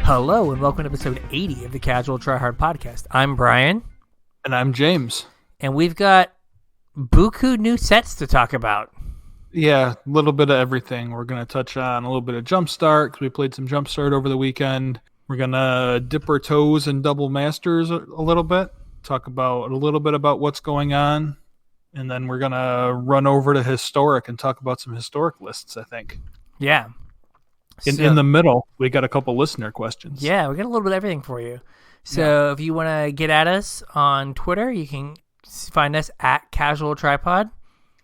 Hello and welcome to episode 80 of the Casual Try Hard podcast. I'm Brian. And I'm James. And we've got buku new sets to talk about. Yeah, a little bit of everything. We're going to touch on a little bit of Jumpstart because we played some Jumpstart over the weekend. We're going to dip our toes in Double Masters a little bit, talk about a little bit about what's going on, and then we're going to run over to Historic and talk about some Historic lists, I think. Yeah. In the middle, we got a couple listener questions. Yeah, we got a little bit of everything for you. So if you want to get at us on Twitter, you can find us at CasualTryPod.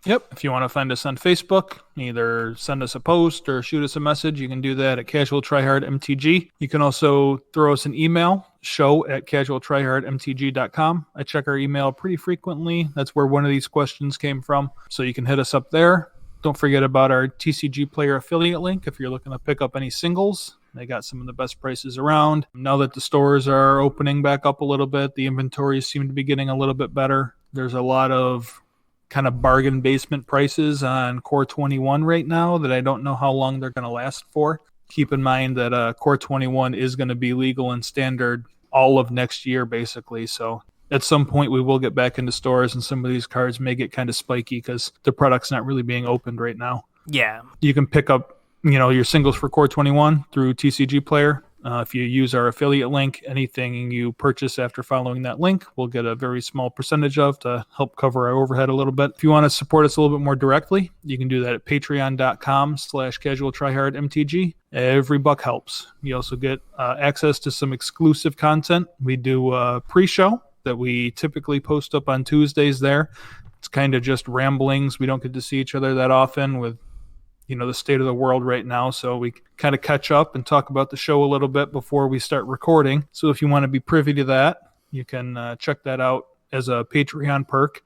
Yep. If you want to find us on Facebook, either send us a post or shoot us a message, you can do that at CasualTryHardMTG. You can also throw us an email, show@CasualTryHardMTG.com. I check our email pretty frequently. That's where one of these questions came from. So you can hit us up there. Don't forget about our TCG Player affiliate link if you're looking to pick up any singles. They got some of the best prices around. Now that the stores are opening back up a little bit, the inventories seem to be getting a little bit better. There's a lot of kind of bargain basement prices on Core 21 right now that I don't know how long they're going to last for. Keep in mind that Core 21 is going to be legal and standard all of next year, basically. So at some point, we will get back into stores, and some of these cards may get kind of spiky because the product's not really being opened right now. Yeah. You can pick up, your singles for Core 21 through TCG Player. If you use our affiliate link, anything you purchase after following that link, we'll get a very small percentage of to help cover our overhead a little bit. If you want to support us a little bit more directly, you can do that at patreon.com/CasualTryHardMTG. Every buck helps. You also get access to some exclusive content. We do a pre-show that we typically post up on Tuesdays there. It's kind of just ramblings. We don't get to see each other that often with, the state of the world right now. So we kind of catch up and talk about the show a little bit before we start recording. So if you want to be privy to that, you can check that out as a Patreon perk.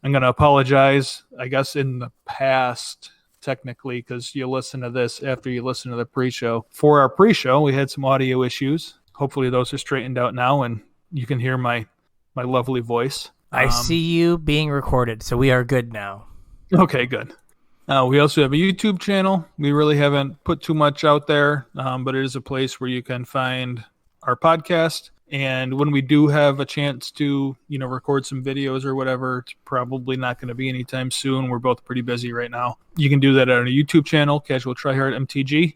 I'm going to apologize, I guess, in the past, technically, because you listen to this after you listen to the pre-show. For our pre-show, we had some audio issues. Hopefully those are straightened out now and you can hear my lovely voice. I see you being recorded, so we are good now. Okay, good. We also have a YouTube channel. We really haven't put too much out there, but it is a place where you can find our podcast. And when we do have a chance to, record some videos or whatever, it's probably not going to be anytime soon. We're both pretty busy right now. You can do that on our YouTube channel, CasualTryHardMTG.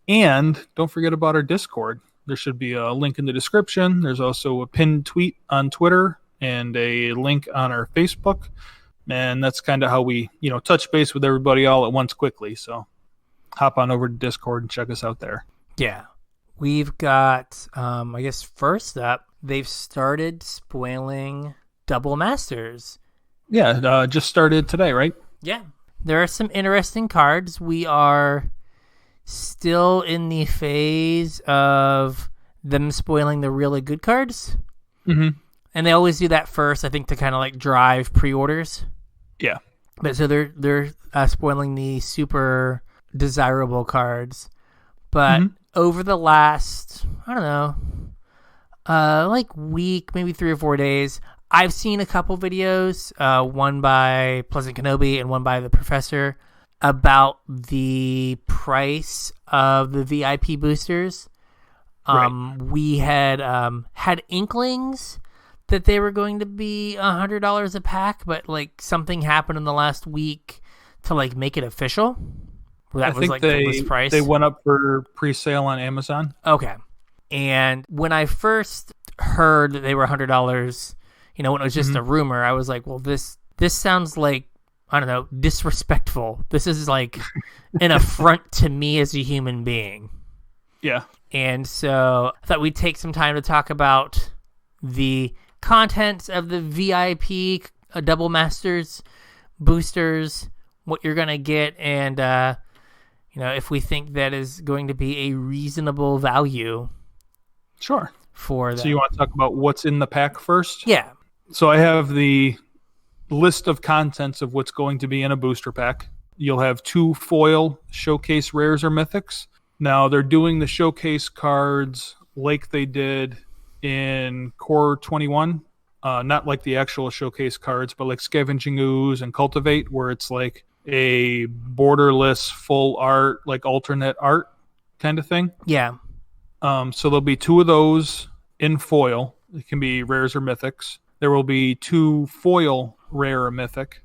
And don't forget about our Discord. There should be a link in the description. There's also a pinned tweet on Twitter and a link on our Facebook. And that's kind of how we, touch base with everybody all at once quickly. So hop on over to Discord and check us out there. Yeah. We've got, I guess first up, they've started spoiling Double Masters. Yeah, just started today, right? Yeah. There are some interesting cards. We are still in the phase of them spoiling the really good cards. Mm-hmm. And they always do that first, I think, to kind of like drive pre-orders. Yeah. But so they're spoiling the super desirable cards. But over the last, I don't know, week, maybe 3 or 4 days, I've seen a couple videos, one by Pleasant Kenobi and one by the Professor, about the price of the VIP boosters. Right. We had had inklings that they were going to be $100 a pack, but something happened in the last week to make it official. That was the list price. They went up for pre-sale on Amazon. Okay. And when I first heard that they were $100, when it was just a rumor, I was like, well, this sounds like, I don't know, disrespectful. This is like an affront to me as a human being. Yeah. And so I thought we'd take some time to talk about the contents of the VIP Double Masters boosters, what you're going to get, and, if we think that is going to be a reasonable value. Sure. For them. So you want to talk about what's in the pack first? Yeah. So I have the list of contents of what's going to be in a booster pack. You'll have 2 foil showcase rares or mythics. Now they're doing the showcase cards like they did in Core 21. Not like the actual showcase cards, but like Scavenging Ooze and Cultivate, where it's like a borderless full art, like alternate art kind of thing. Yeah. So there'll be 2 of those in foil. It can be rares or mythics. There will be 2 foil rare or mythic,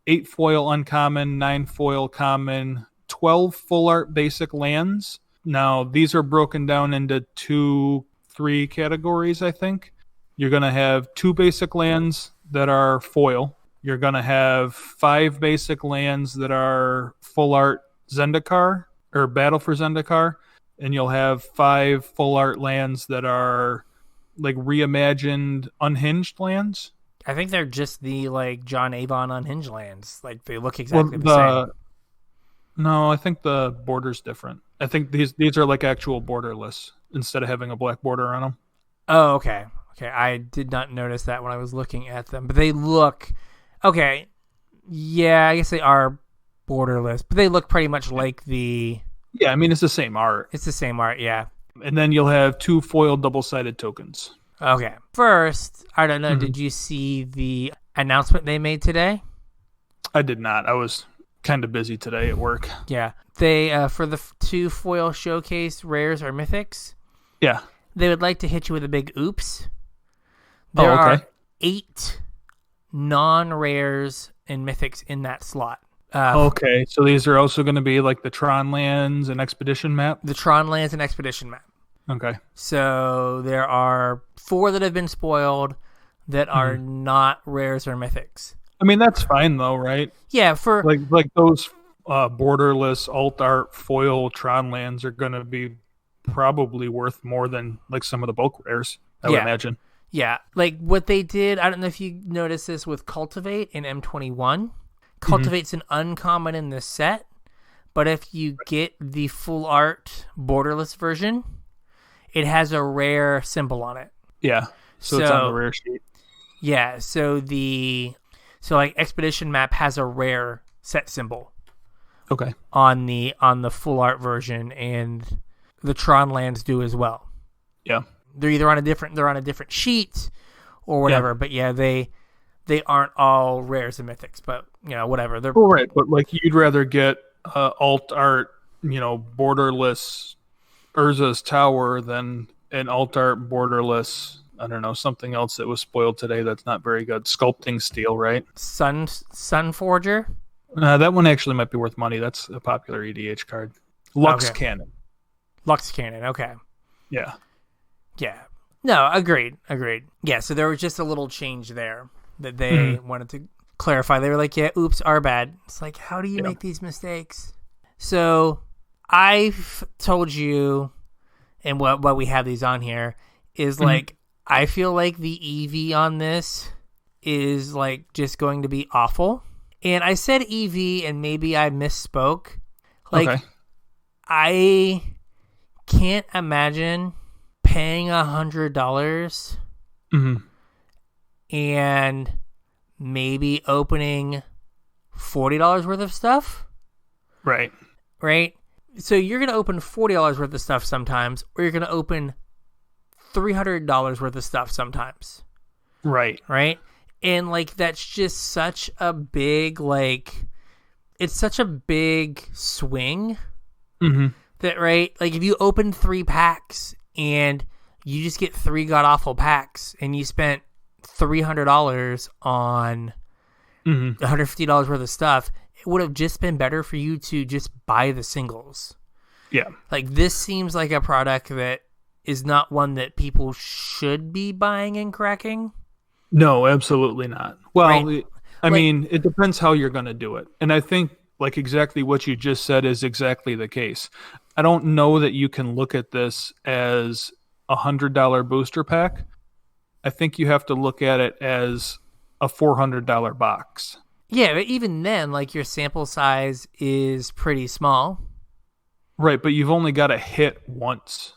8 foil uncommon, 9 foil common, 12 full art basic lands. Now, these are broken down into 3 categories, I think. You're going to have 2 basic lands that are foil. You're going to have 5 basic lands that are full art Zendikar, or Battle for Zendikar. And you'll have 5 full art lands that are like reimagined unhinged lands. I think they're just the like John Avon unhinged lands. Like they look exactly the same. No, I think the border's different. I think these are like actual borderless instead of having a black border on them. Oh, okay. Okay, I did not notice that when I was looking at them, but they look okay. Yeah, I guess they are borderless, but they look pretty much like the. Yeah, I mean it's the same art. It's the same art, yeah. And then you'll have 2 foil double-sided tokens. Okay. First, I don't know. Did you see the announcement they made today? I did not. I was kind of busy today at work. Yeah. They for the 2 foil showcase rares or mythics. Yeah. They would like to hit you with a big oops. There are 8 non-rares and mythics in that slot. Okay, so these are also going to be like the Tron lands and expedition map? The Tron lands and expedition map. Okay. So there are 4 that have been spoiled that are not rares or mythics. I mean, that's fine though, right? Yeah, for like those borderless alt art foil Tron lands are going to be probably worth more than like some of the bulk rares, I would imagine. Yeah, like what they did, I don't know if you noticed this with Cultivate in M21. Cultivate's an uncommon in this set, but if you get the full art borderless version, it has a rare symbol on it. Yeah, so it's on the rare sheet. Yeah, so like Expedition Map has a rare set symbol. Okay. On the full art version, and the Tron lands do as well. Yeah. They're either on a different sheet or whatever, but yeah, they aren't all rares and mythics, but you know, whatever. They're right, but like you'd rather get alt art, borderless Urza's Tower than an alt art borderless, I don't know, something else that was spoiled today that's not very good. Sculpting Steel, right? Sunforger? That one actually might be worth money. That's a popular EDH card. Lux Cannon. Lux Cannon, okay. Yeah. Yeah. No, agreed. Yeah, so there was just a little change there that they wanted to clarify. They were like, yeah, oops, our bad. It's like, how do you make these mistakes? So I've told you, and what we have these on here, is like, I feel like the EV on this is like just going to be awful. And I said EV and maybe I misspoke. Like, I can't imagine paying $100 and maybe opening $40 worth of stuff. Right. So you're going to open $40 worth of stuff sometimes, or you're going to open $300 worth of stuff sometimes. Right. And like, that's just such a big, like, it's such a big swing that, right? Like, if you open 3 packs and you just get 3 god-awful packs and you spent $300 on $150 worth of stuff, it would have just been better for you to just buy the singles. Yeah. Like, this seems like a product that is not one that people should be buying and cracking. No, absolutely not. Well, I mean, it depends how you're going to do it. And I think like exactly what you just said is exactly the case. I don't know that you can look at this as $100 booster pack. I think you have to look at it as a $400 box. Yeah, but even then, like, your sample size is pretty small. Right, but you've only got to hit once.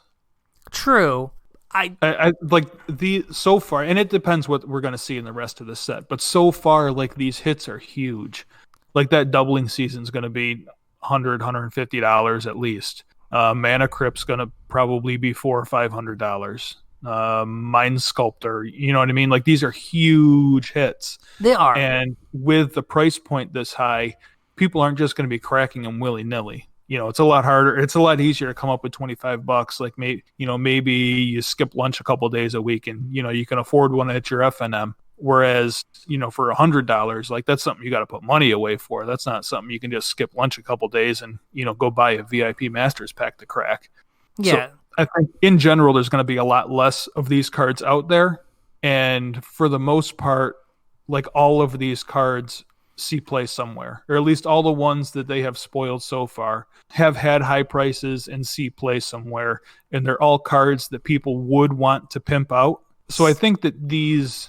True. I like so far, and it depends what we're going to see in the rest of the set, but so far, like, these hits are huge. Like, that doubling season is going to be $100, $150 at least. Mana Crypt's going to probably be $400 or $500. Mind Sculptor, you know what I mean? Like, these are huge hits. They are. And with the price point this high, people aren't just going to be cracking them willy-nilly. it's a lot harder. It's a lot easier to come up with $25. Like maybe you skip lunch a couple days a week, and you can afford one at your FNM. Whereas for $100, like that's something you got to put money away for. That's not something you can just skip lunch a couple days and go buy a VIP Masters pack to crack. Yeah. So I think in general, there's going to be a lot less of these cards out there. And for the most part, like all of these cards see play somewhere, or at least all the ones that they have spoiled so far have had high prices and see play somewhere. And they're all cards that people would want to pimp out. So I think that these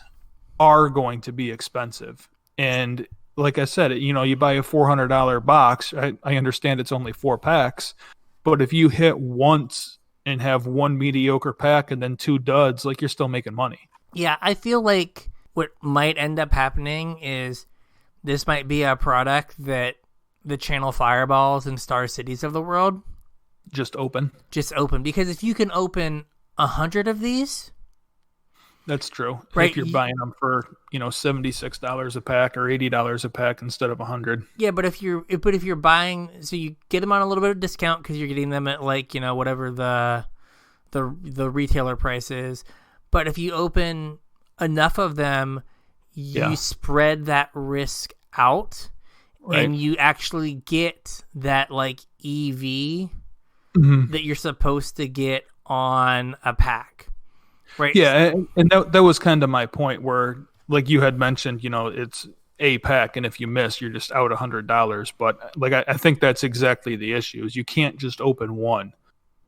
are going to be expensive. And like I said, you buy a $400 box. I understand it's only 4 packs, but if you hit once and have 1 mediocre pack and then 2 duds, like you're still making money. Yeah, I feel like what might end up happening is this might be a product that the Channel Fireballs and Star Cities of the world just open. Because if you can open 100 of these, that's true. Right. If you're buying them for $76 a pack or $80 a pack instead of 100. Yeah, but if you're buying, so you get them on a little bit of discount because you're getting them at whatever the retailer price is. But if you open enough of them, you spread that risk out, right, and you actually get that EV that you're supposed to get on a pack. Right. Yeah, and that was kind of my point where, like you had mentioned, it's a pack, and if you miss, you're just out $100. But I think that's exactly the issue, is you can't just open one.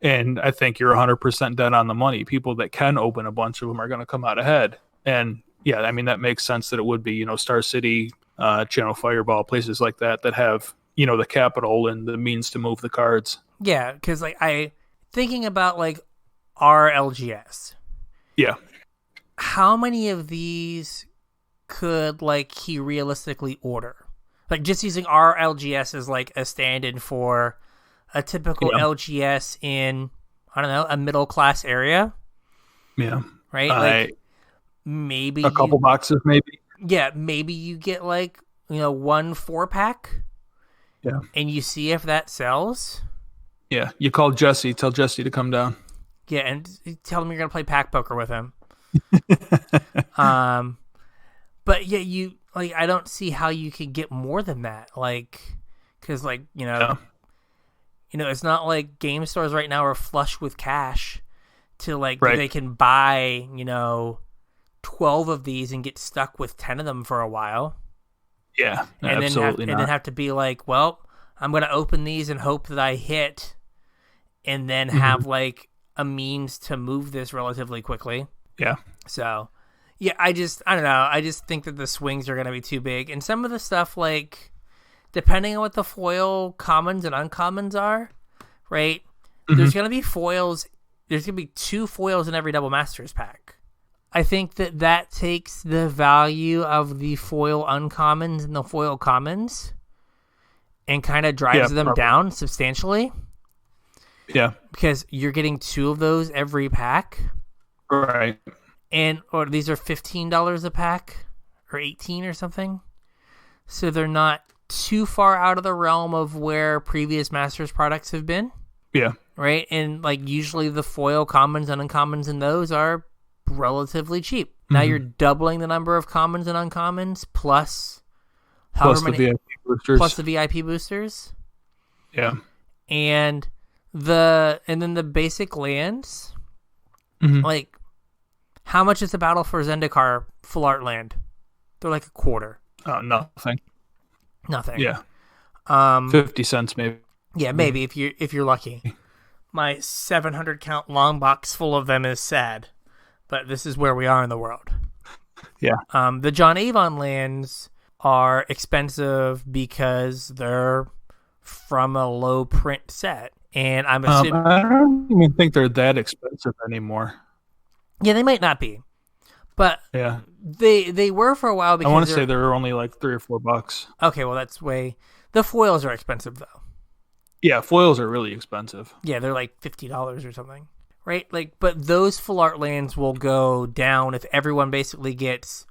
And I think you're 100% dead on the money. People that can open a bunch of them are going to come out ahead. And yeah, I mean, that makes sense that it would be, Star City, Channel Fireball, places like that have, the capital and the means to move the cards. Yeah, because thinking about our LGS. Yeah. How many of these could he realistically order? Just using our LGS as a stand-in for a typical LGS in, I don't know, a middle class area. Yeah. Right? Maybe a couple boxes, maybe. Yeah, maybe you get 1 4-pack. Yeah. And you see if that sells. Yeah. You call Jesse, tell Jesse to come down. Yeah, and tell him you're going to play pack poker with him. But yeah, I don't see how you could get more than that. Because it's not like game stores right now are flush with cash to right. They can buy, 12 of these and get stuck with 10 of them for a while. Yeah, and absolutely then have to be well, I'm going to open these and hope that I hit, and then have a means to move this relatively quickly. Yeah. So, yeah, I don't know. I just think that the swings are going to be too big. And some of the stuff, depending on what the foil commons and uncommons are, right? Mm-hmm. There's going to be foils. There's going to be 2 foils in every Double Masters pack. I think that takes the value of the foil uncommons and the foil commons and kind of drives them down substantially. Yeah. Because you're getting 2 of those every pack. Right. Or these are $15 a pack or 18 or something. So they're not too far out of the realm of where previous Masters products have been. Yeah. Right? And usually the foil commons and uncommons in those are relatively cheap. Mm-hmm. Now you're doubling the number of commons and uncommons plus the VIP boosters. Plus the VIP boosters. Yeah. And then the basic lands. Mm-hmm. How much is the Battle for Zendikar full art land? They're a quarter. Oh, nothing. Nothing. Yeah. 50 cents maybe. Yeah, maybe if you're lucky. My 700 count long box full of them is sad, but this is where we are in the world. Yeah. The John Avon lands are expensive because they're from a low print set, and I'm assuming I don't even think they're that expensive anymore. Yeah, they might not be, but yeah, they were for a while. Because I want to say they were only $3 or $4. Okay, well that's way. The foils are expensive though. Yeah, foils are really expensive. Yeah, they're $50 or something, right? But those full art lands will go down if everyone basically gets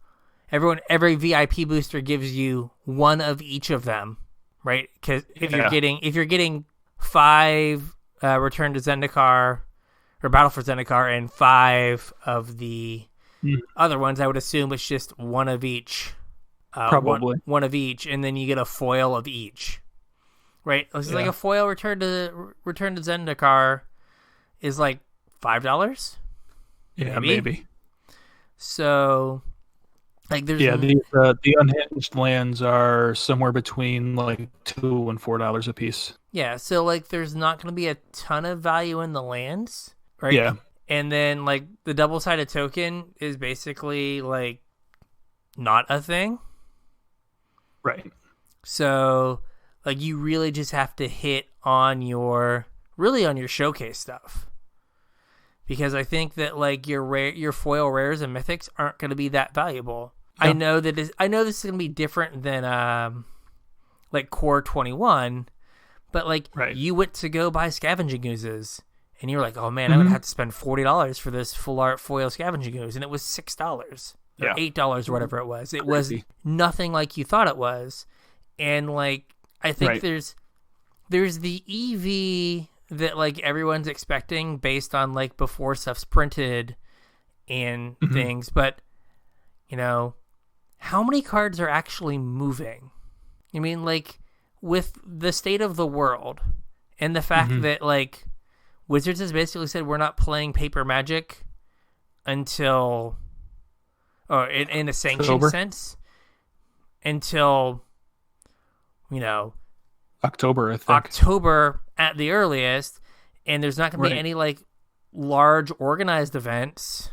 every VIP booster gives you 1 of each of them, right? Because if you're getting 5 Return to Zendikar or Battle for Zendikar, and 5 of the other ones. I would assume it's just one of each. Probably one of each, and then you get a foil of each. Right? This is like a foil Return to Zendikar is like $5. Yeah, maybe. So, like, there's the unhinged lands are somewhere between like $2 and $4 a piece. Yeah, so like, there's not going to be a ton of value in the lands, right? Yeah, and then like the double-sided token is basically like not a thing, right? So, like, you really just have to hit on your showcase stuff. Because I think that like your foil rares and mythics aren't going to be that valuable. Yeah. I know this is going to be different than like Core 21, but like you went to go buy Scavenging Oozes, and you were like, oh man, I'm going to have to spend $40 for this full art foil Scavenging Ooze, and it was $6 or $8 or whatever it was. It was nothing like you thought it was, and like I think there's the EV that like everyone's expecting based on like before stuff's printed and things, but you know, how many cards are actually moving? I mean, like, with the state of the world and the fact that like Wizards has basically said we're not playing paper Magic until, or in a sanctioned sense, until, you know, October, I think. October at the earliest, and there's not going to be any like large organized events.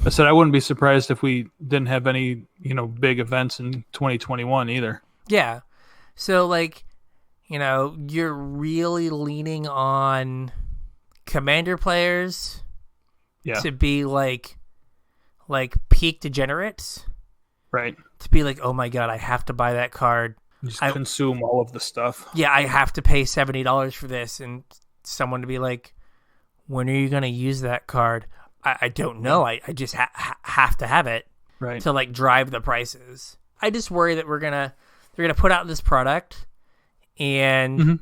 I said I wouldn't be surprised if we didn't have any, you know, big events in 2021 either. Yeah. So like, you know, you're really leaning on Commander players to be like peak degenerates. Right. To be like, oh my god, I have to buy that card. Just consume all of the stuff. Yeah, I have to pay $70 for this, and someone to be like, when are you going to use that card? I don't know. I just have to have it to like drive the prices. I just worry that they're gonna put out this product, and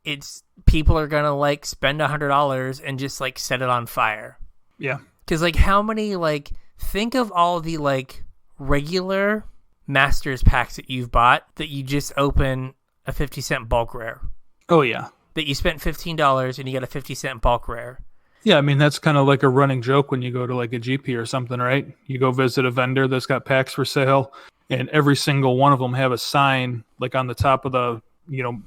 it's people are gonna like spend $100 and just like set it on fire. Yeah, because like how many like think of all the like regular Masters packs that you've bought that you just open a 50-cent bulk rare. Oh yeah, that you spent $15 and you got a 50-cent bulk rare. Yeah, I mean, that's kind of like a running joke when you go to like a GP or something, right? You go visit a vendor that's got packs for sale, and every single one of them have a sign like on the top of the, you know,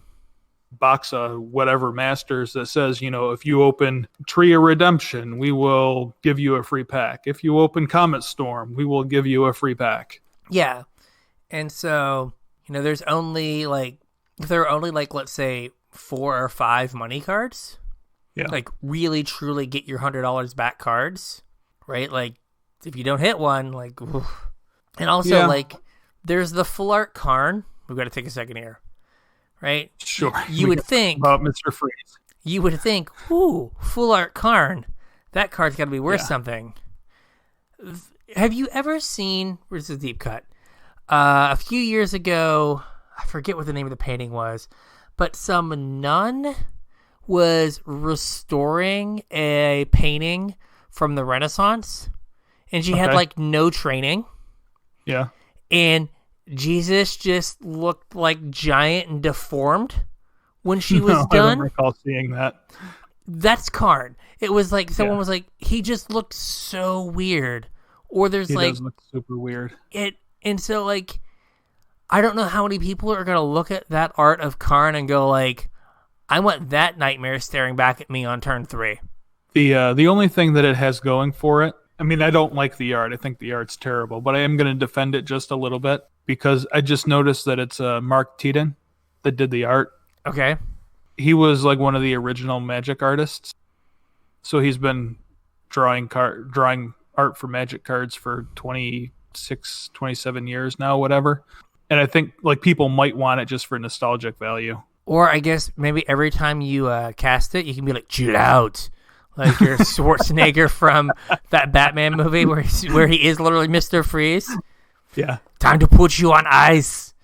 box of whatever Masters that says, you know, if you open Tree of Redemption, we will give you a free pack. If you open Comet Storm, we will give you a free pack. Yeah. And so, you know, there are only like, let's say 4 or 5 money cards. Yeah. Like really truly get your $100 back cards, right? Like if you don't hit one, like, oof. And also like there's the full art Karn. We've got to take a second here, right? Sure. You would think about Mr. Freeze. You would think, ooh, full art Karn. That card's got to be worth something. Have you ever seen? Where's the deep cut? A few years ago, I forget what the name of the painting was, but some nun was restoring a painting from the Renaissance, and she had like no training. Yeah. And Jesus just looked like giant and deformed when she was done. I don't recall seeing that. That's Karn. It was like someone was like, he just looked so weird. Or there's he like does look super weird. And so like I don't know how many people are gonna look at that art of Karn and go like, I want that nightmare staring back at me on turn 3. The only thing that it has going for it, I mean, I don't like the art. I think the art's terrible, but I am going to defend it just a little bit because I just noticed that it's Mark Teaton that did the art. Okay. He was like one of the original Magic artists. So he's been drawing art for Magic cards for 26, 27 years now, whatever. And I think like people might want it just for nostalgic value. Or I guess maybe every time you cast it, you can be like, chill out. Like you're Schwarzenegger from that Batman movie where he is literally Mr. Freeze. Yeah. Time to put you on ice.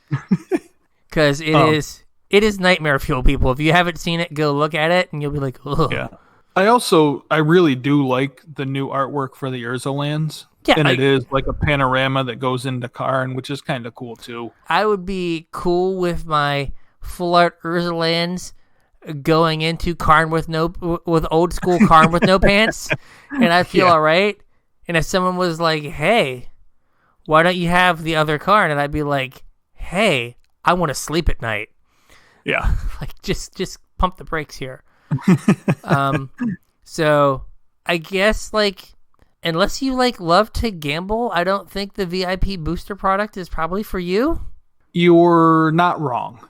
Because it it is nightmare fuel, people. If you haven't seen it, go look at it, and you'll be like, ugh. Yeah. I really do like the new artwork for the Urza lands. Yeah, and it is like a panorama that goes into Karn, which is kind of cool too. I would be cool with my full art Urza lands going into Karn with old school Karn with no pants, and I feel all right. And if someone was like, "Hey, why don't you have the other Karn?" and I'd be like, "Hey, I want to sleep at night." Yeah, like just pump the brakes here. So I guess unless you love to gamble, I don't think the VIP booster product is probably for you. You're not wrong.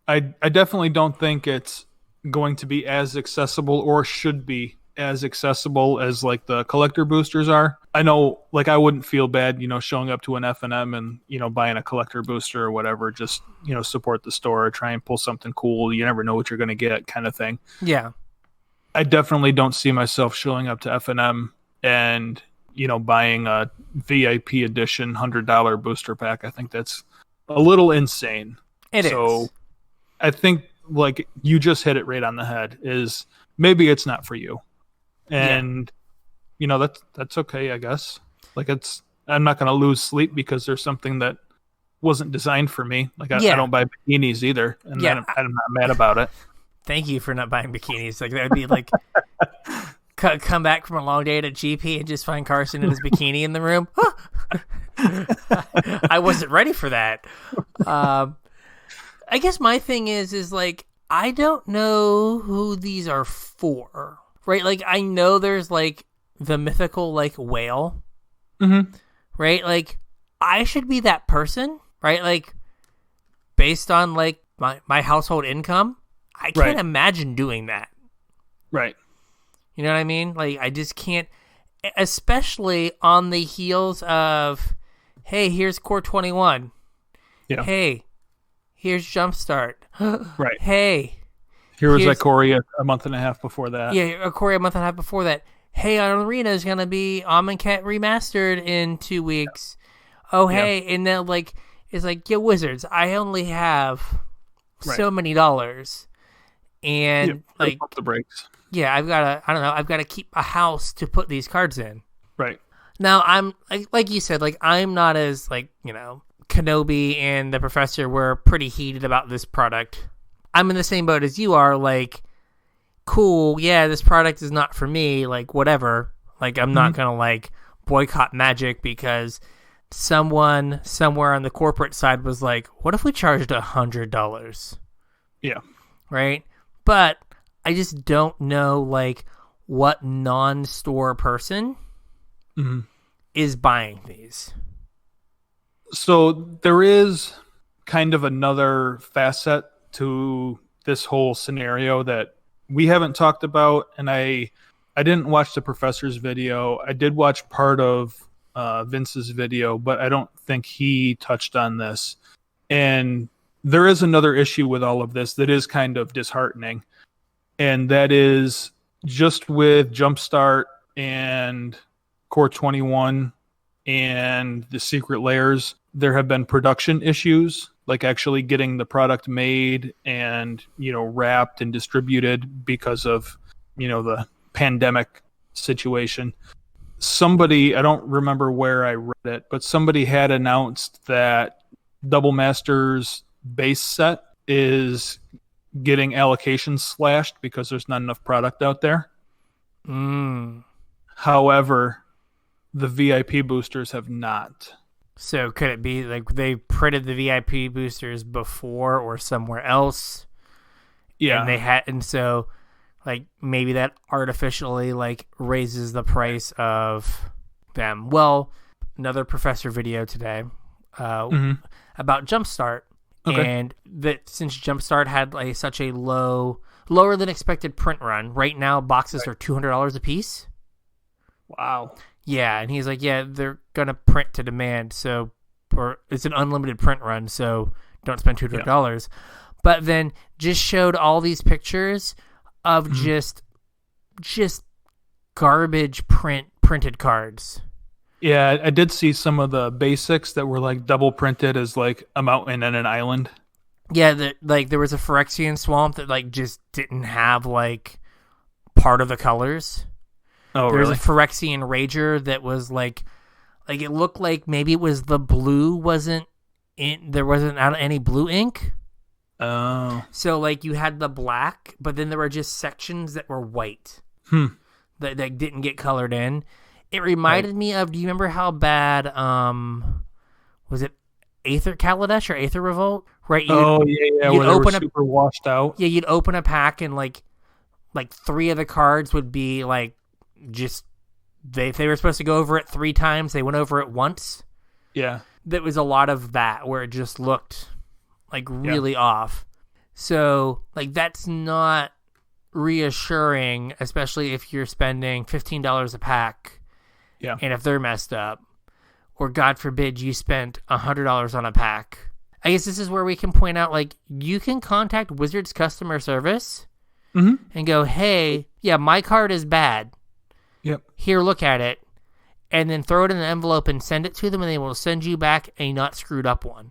I definitely don't think it's going to be as accessible or should be as accessible as the collector boosters are. I know I wouldn't feel bad, showing up to an F&M and, buying a collector booster or whatever, just, support the store, try and pull something cool. You never know what you're going to get kind of thing. Yeah. I definitely don't see myself showing up to F&M and, buying a VIP edition $100 booster pack. I think that's a little insane. It is. So I think you just hit it right on the head is maybe it's not for you. And, that's okay, I guess. I'm not going to lose sleep because there's something that wasn't designed for me. I don't buy bikinis either. And I'm not mad about it. Thank you for not buying bikinis. That would be come back from a long day at a GP and just find Carson in his bikini in the room. I wasn't ready for that. I guess my thing is I don't know who these are for, right? I know there's the mythical whale, right? I should be that person, right? Based on my household income, I can't imagine doing that. Right. You know what I mean? I just can't, especially on the heels of, hey, here's Core 21. Yeah. Hey, here's Jumpstart. Right. Hey. Here was Ikoria a month and a half before that. Yeah, Ikoria a month and a half before that. Hey, on Arena is going to be Amonkhet Remastered in 2 weeks. Yeah. Oh, hey. Yeah. And then, it's yo, Wizards, I only have so many dollars. And, pump the brakes. Yeah, I've got to keep a house to put these cards in. Right. Now, I'm, like you said, I'm not as, Kenobi and the Professor were pretty heated about this product. I'm in the same boat as you are, cool, yeah, this product is not for me, whatever. I'm not going to, boycott Magic because someone somewhere on the corporate side was what if we charged $100? Yeah. Right? But I just don't know, what non-store person is buying these. So there is kind of another facet to this whole scenario that we haven't talked about, and I didn't watch the Professor's video. I did watch part of Vince's video, but I don't think he touched on this. And there is another issue with all of this that is kind of disheartening, and that is just with Jumpstart and Core 21 and the Secret Layers, there have been production issues, actually getting the product made and, wrapped and distributed because of, the pandemic situation. Somebody, I don't remember where I read it, but somebody had announced that Double Masters base set is getting allocations slashed because there's not enough product out there. However, the VIP boosters have not. So could it be they printed the VIP boosters before or somewhere else? Yeah. And so maybe that artificially raises the price of them. Well, another Professor video today about Jumpstart. Okay. And that since Jumpstart had such a lower than expected print run, right now boxes are $200 a piece. Wow. Yeah, and he's they're gonna print to demand, or it's an unlimited print run, so don't spend $200. But then just showed all these pictures of just garbage printed cards. Yeah, I did see some of the basics that were double printed as a mountain and an island. Yeah, there was a Phyrexian swamp that like just didn't have like part of the colors. Oh, There was really? a Phyrexian Rager that was like it looked like maybe it was the blue wasn't in there wasn't out any blue ink. Oh. So like you had the black, but then there were just sections that were white that didn't get colored in. It reminded me of, do you remember how bad was it Aether Kaladesh or Aether Revolt? Right? Yeah, you'd where they open were super washed out. Yeah, you'd open a pack and like 3 of the cards would be like just if they were supposed to go over it 3 times, they went over it once. Yeah. There was a lot of that where it just looked like really off. So like that's not reassuring, especially if you're spending $15 a pack. Yeah. And if they're messed up, or God forbid you spent $100 on a pack. I guess this is where we can point out, like, you can contact Wizards customer service and go, hey, yeah, my card is bad. Yep. Here, look at it. And then throw it in an envelope and send it to them, and they will send you back a not screwed up one.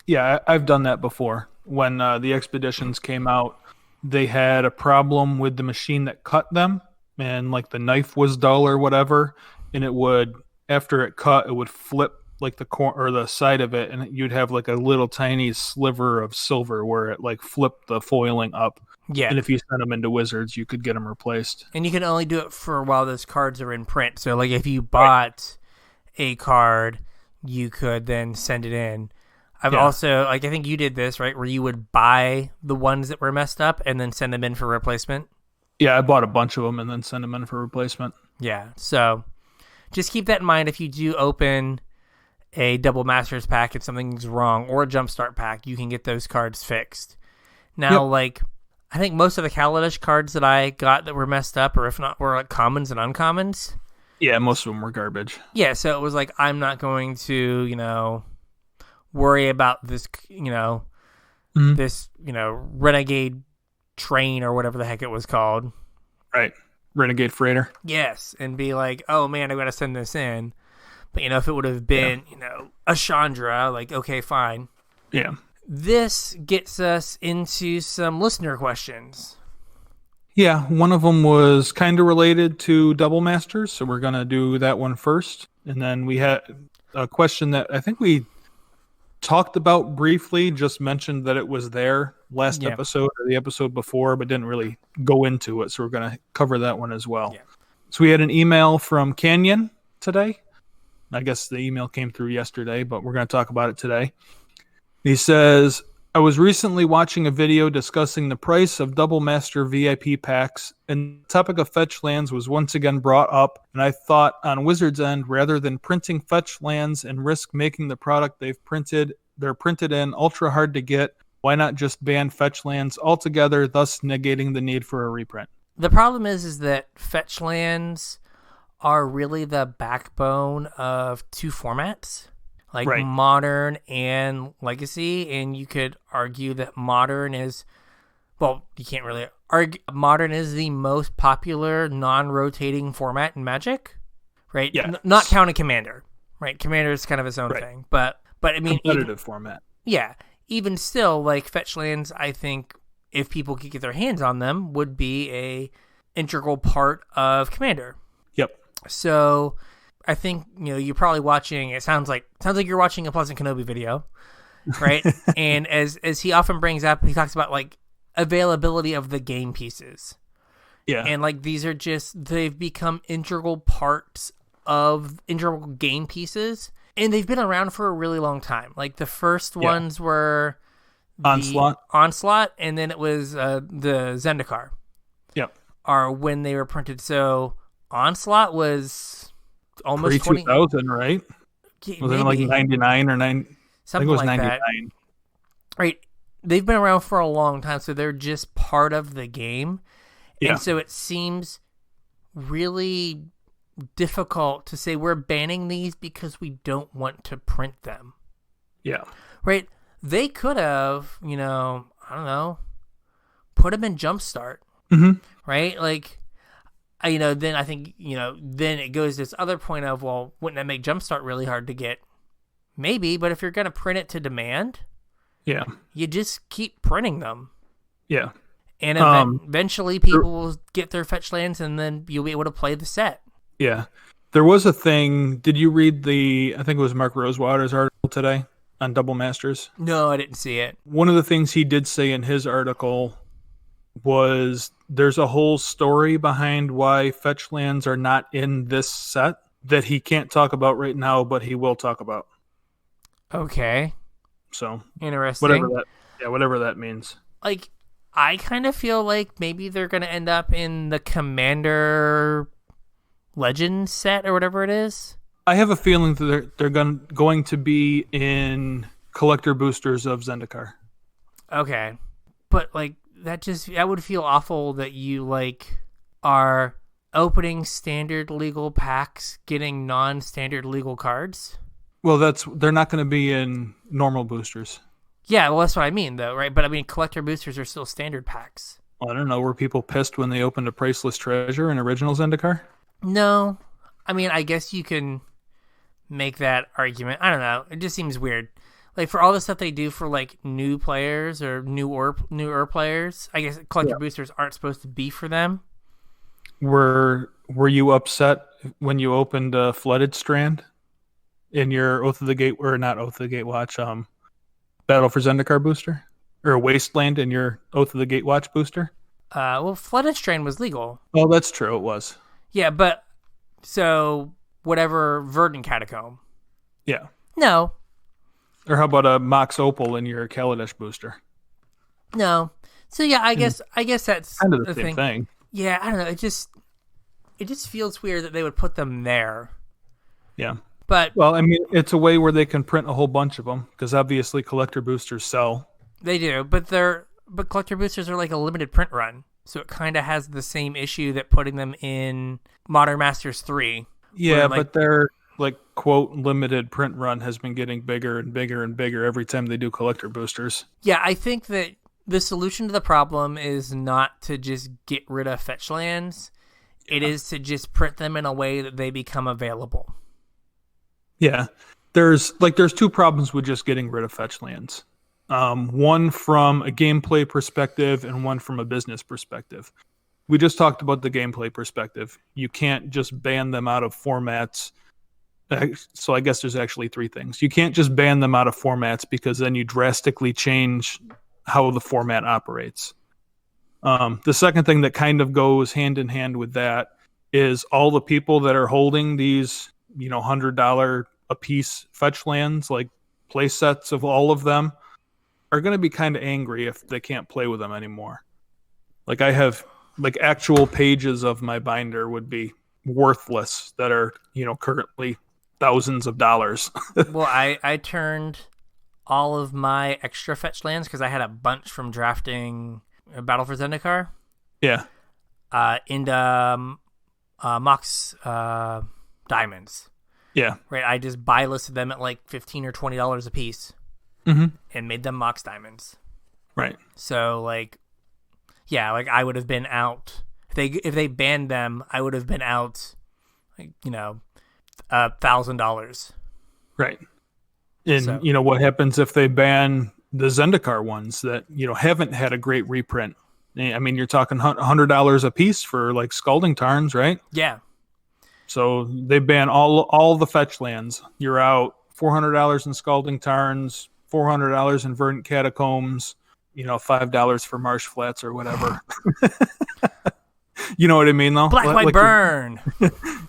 Yeah, I've done that before. When the expeditions came out, they had a problem with the machine that cut them, and like the knife was dull or whatever, and it would, after it cut, it would flip like the corner or the side of it, and you'd have like a little tiny sliver of silver where it like flipped the foiling up. Yeah. And if you sent them into Wizards, you could get them replaced. And you can only do it for while those cards are in print. So like if you bought a card, you could then send it in. I've also, like, I think you did this, right? Where you would buy the ones that were messed up and then send them in for replacement. Yeah, I bought a bunch of them and then sent them in for replacement. Yeah. So just keep that in mind if you do open a Double Masters pack and something's wrong, or a Jumpstart pack, you can get those cards fixed. Now, like, I think most of the Kaladesh cards that I got that were messed up, or if not, were like commons and uncommons. Yeah, most of them were garbage. Yeah, so it was like, I'm not going to, worry about this, this, Renegade train or whatever the heck it was called. Right. Renegade Freighter. Yes, and be like, oh man, I got to send this in. But, if it would have been, a Chandra, like, okay, fine. Yeah. This gets us into some listener questions. Yeah, one of them was kind of related to Double Masters, so we're going to do that one first. And then we had a question that I think we talked about briefly, just mentioned that it was there last episode or the episode before, but didn't really go into it, so we're going to cover that one as well. Yeah. So we had an email from Canyon today. I guess the email came through yesterday, but we're going to talk about it today. He says, I was recently watching a video discussing the price of Double Master VIP packs, and the topic of Fetchlands was once again brought up, and I thought on Wizards' end, rather than printing Fetchlands and risk making the product they're printed in ultra hard to get, why not just ban Fetchlands altogether, thus negating the need for a reprint? The problem is that Fetchlands are really the backbone of 2 formats. Like Modern and Legacy, and you could argue that Modern is, well, you can't really argue. Modern is the most popular non-rotating format in Magic, right? Yeah. Not counting Commander, right? Commander is kind of its own thing, but I mean, competitive format. Yeah, even still, like Fetchlands, I think if people could get their hands on them, would be a integral part of Commander. Yep. So I think, you're probably watching, it sounds like you're watching a Pleasant Kenobi video, right? And as he often brings up, he talks about like availability of the game pieces. Yeah. And like these are they've become integral parts of integral game pieces, and they've been around for a really long time. Like the first ones were the Onslaught, and then it was the Zendikar. Yep. Are when they were printed. So Onslaught was almost 2000, right? Was it like 99 or 9? Something I think it was like 99. That. Right. They've been around for a long time, so they're just part of the game. Yeah. And so it seems really difficult to say we're banning these because we don't want to print them. Yeah. Right. They could have, I don't know, put them in Jumpstart. Mm-hmm. Right? Like, then I think, then it goes to this other point of, well, wouldn't that make Jumpstart really hard to get? Maybe, but if you're going to print it to demand, Yeah. You just keep printing them. Yeah. And eventually people will get their Fetchlands, and then you'll be able to play the set. Yeah. There was a thing. Did you read I think it was Mark Rosewater's article today on Double Masters? No, I didn't see it. One of the things he did say in his article was there's a whole story behind why Fetchlands are not in this set that he can't talk about right now, but he will talk about. Okay. So interesting. Whatever that means. Like, I kind of feel like maybe they're going to end up in the Commander Legends set or whatever it is. I have a feeling that they're going to be in collector boosters of Zendikar. Okay. But, like, that would feel awful that you, like, are opening standard legal packs, getting non-standard legal cards. Well, they're not going to be in normal boosters. Yeah, well, that's what I mean, though, right? But, I mean, collector boosters are still standard packs. Well, I don't know. Were people pissed when they opened a Priceless Treasure in original Zendikar? No. I mean, I guess you can make that argument. I don't know. It just seems weird. Like, for all the stuff they do for, like, new players or newer players, I guess collector boosters aren't supposed to be for them. Were you upset when you opened a Flooded Strand in your Oath of the Gate, or not Oath of the Gatewatch, Battle for Zendikar booster? Or Wasteland in your Oath of the Gatewatch booster? Well, Flooded Strand was legal. Oh, that's true. It was. Yeah, but so whatever Verdant Catacomb. Yeah. No. Or how about a Mox Opal in your Kaladesh booster? No. So yeah, I guess that's kind of the same thing. Yeah, I don't know. It just feels weird that they would put them there. Yeah. But well, I mean, it's a way where they can print a whole bunch of them because obviously collector boosters sell. They do, but collector boosters are like a limited print run, so it kind of has the same issue that putting them in Modern Masters 3. Yeah, but their like quote limited print run has been getting bigger and bigger and bigger every time they do collector boosters. Yeah, I think that the solution to the problem is not to just get rid of Fetchlands. It is to just print them in a way that they become available. Yeah, there's two problems with just getting rid of Fetchlands. One from a gameplay perspective and one from a business perspective. We just talked about the gameplay perspective. You can't just ban them out of formats. So I guess there's actually three things. You can't just ban them out of formats because then you drastically change how the format operates. The second thing that kind of goes hand in hand with that is all the people that are holding these, $100 a piece Fetchlands, like play sets of all of them, are going to be kind of angry if they can't play with them anymore. Like I have actual pages of my binder would be worthless that are, currently thousands of dollars. Well, I turned all of my extra Fetchlands because I had a bunch from drafting Battle for Zendikar. Yeah. Into Mox Diamonds. Yeah. Right. I just buy listed them at like $15 or $20 a piece. Mm-hmm. And made them Mox Diamonds. Right. So I would have been out if they banned them. I would have been out, $1,000. Right. And what happens if they ban the Zendikar ones that haven't had a great reprint? I mean, you're talking $100 a piece for like Scalding Tarns, right? Yeah. So they ban all the Fetchlands. You're out $400 in Scalding Tarns, $400 in Verdant Catacombs, $5 for Marsh Flats or whatever. You know what I mean, though? Black White Burn.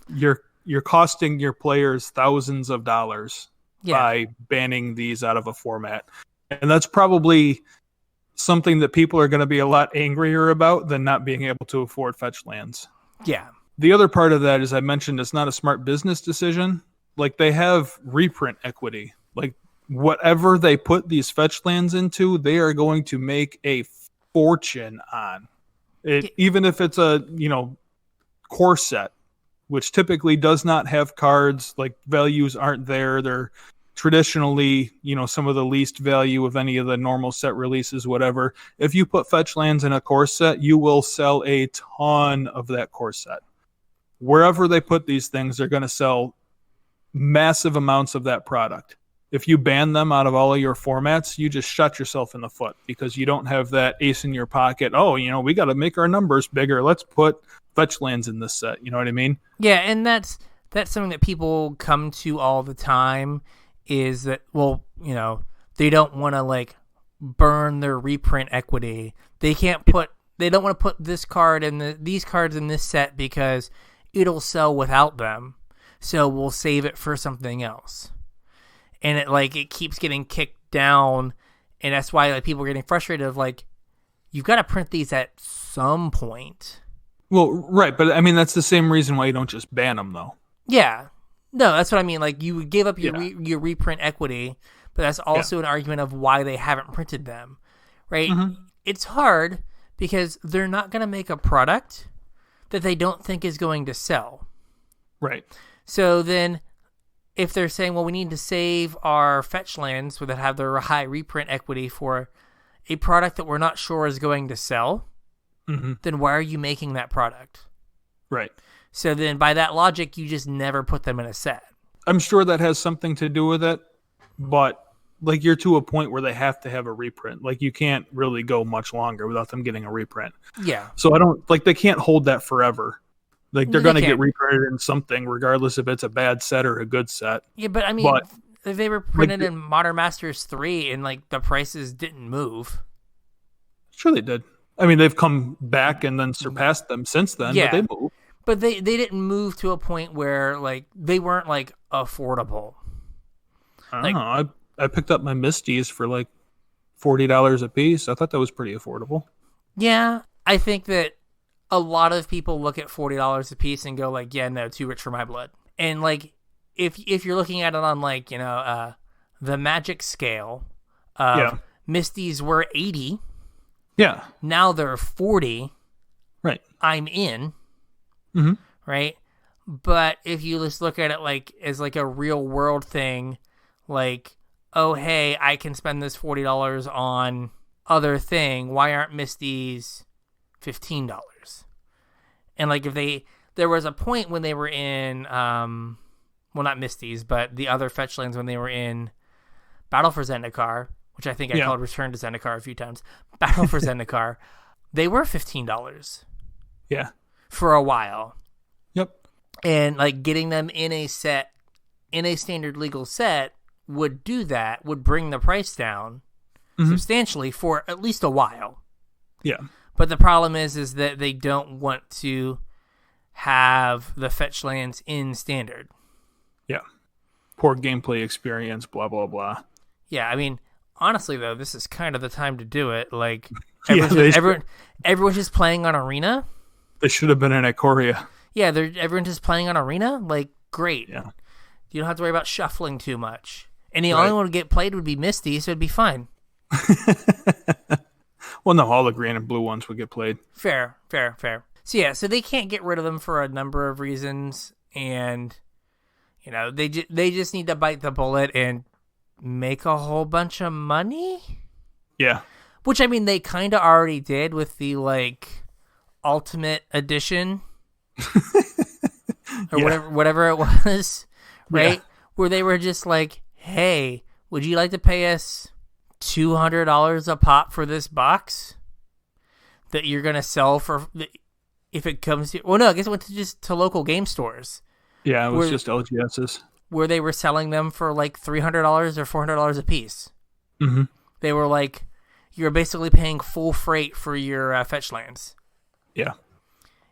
You're costing your players thousands of dollars by banning these out of a format. And that's probably something that people are going to be a lot angrier about than not being able to afford Fetchlands. Yeah. The other part of that, as I mentioned, it's not a smart business decision. Like, they have reprint equity. Like, whatever they put these Fetchlands into, they are going to make a fortune on it, even if it's a, core set, which typically does not have cards. Like, values aren't there. They're traditionally, some of the least value of any of the normal set releases, whatever. If you put Fetchlands in a core set, you will sell a ton of that core set. Wherever they put these things, they're going to sell massive amounts of that product. If you ban them out of all of your formats, you just shut yourself in the foot because you don't have that ace in your pocket. Oh, we got to make our numbers bigger. Let's put Fetchlands in this set. You know what I mean? Yeah, and that's something that people come to all the time is that, well, they don't want to like burn their reprint equity. They don't want to put this card and these cards in this set because it'll sell without them. So we'll save it for something else. And it keeps getting kicked down, and that's why like people are getting frustrated of like, you've got to print these at some point. Well, right, but I mean that's the same reason why you don't just ban them though. Yeah, no, that's what I mean. Like you give up your reprint equity, but that's also an argument of why they haven't printed them, right? Mm-hmm. It's hard because they're not going to make a product that they don't think is going to sell, right? So then, if they're saying, well, we need to save our Fetchlands that have their high reprint equity for a product that we're not sure is going to sell, then why are you making that product? Right. So then by that logic, you just never put them in a set. I'm sure that has something to do with it, but like you're to a point where they have to have a reprint. Like you can't really go much longer without them getting a reprint. Yeah. So they can't hold that forever. Like they're going to get reprinted in something, regardless if it's a bad set or a good set. Yeah, but I mean, if they were printed in Modern Masters 3 and like the prices didn't move. Sure they did. I mean, they've come back and then surpassed them since then, but they moved. But they didn't move to a point where like they weren't like affordable. I don't know. I picked up my Misties for like $40 a piece. I thought that was pretty affordable. Yeah, I think that a lot of people look at $40 a piece and go like, yeah, no, too rich for my blood. And like, if you're looking at it on like, the Magic scale, Misties were 80. Yeah. Now they're 40. Right. I'm in. Mm-hmm. Right. But if you just look at it like as like a real world thing, like, oh, hey, I can spend this $40 on other thing. Why aren't Misties $15? And like there was a point when they were in, well, not Misties, but the other Fetchlands when they were in Battle for Zendikar, which I think I called Return to Zendikar a few times. Battle for Zendikar, they were $15. Yeah. For a while. Yep. And like getting them in a set, in a standard legal set, would bring the price down substantially for at least a while. Yeah. But the problem is that they don't want to have the Fetchlands in standard. Yeah. Poor gameplay experience, blah, blah, blah. Yeah, I mean, honestly, though, this is kind of the time to do it. Like, everyone's just playing on Arena. They should have been in Ikoria. Yeah, everyone's just playing on Arena. Like, great. Yeah. You don't have to worry about shuffling too much. And the only one to get played would be Misty, so it'd be fine. Well, no, all the green and blue ones would get played. Fair. So yeah, so they can't get rid of them for a number of reasons, and they just need to bite the bullet and make a whole bunch of money. Yeah. Which I mean, they kind of already did with the like Ultimate Edition, or whatever it was, right? Yeah. Where they were just like, "Hey, would you like to pay us $200 a pop for this box that you're gonna sell for if it comes to?" Well, no, I guess it went to local game stores. Yeah, it was just LGSs where they were selling them for like $300 or $400 a piece. Mm-hmm. They were like, you're basically paying full freight for your Fetchlands. Yeah,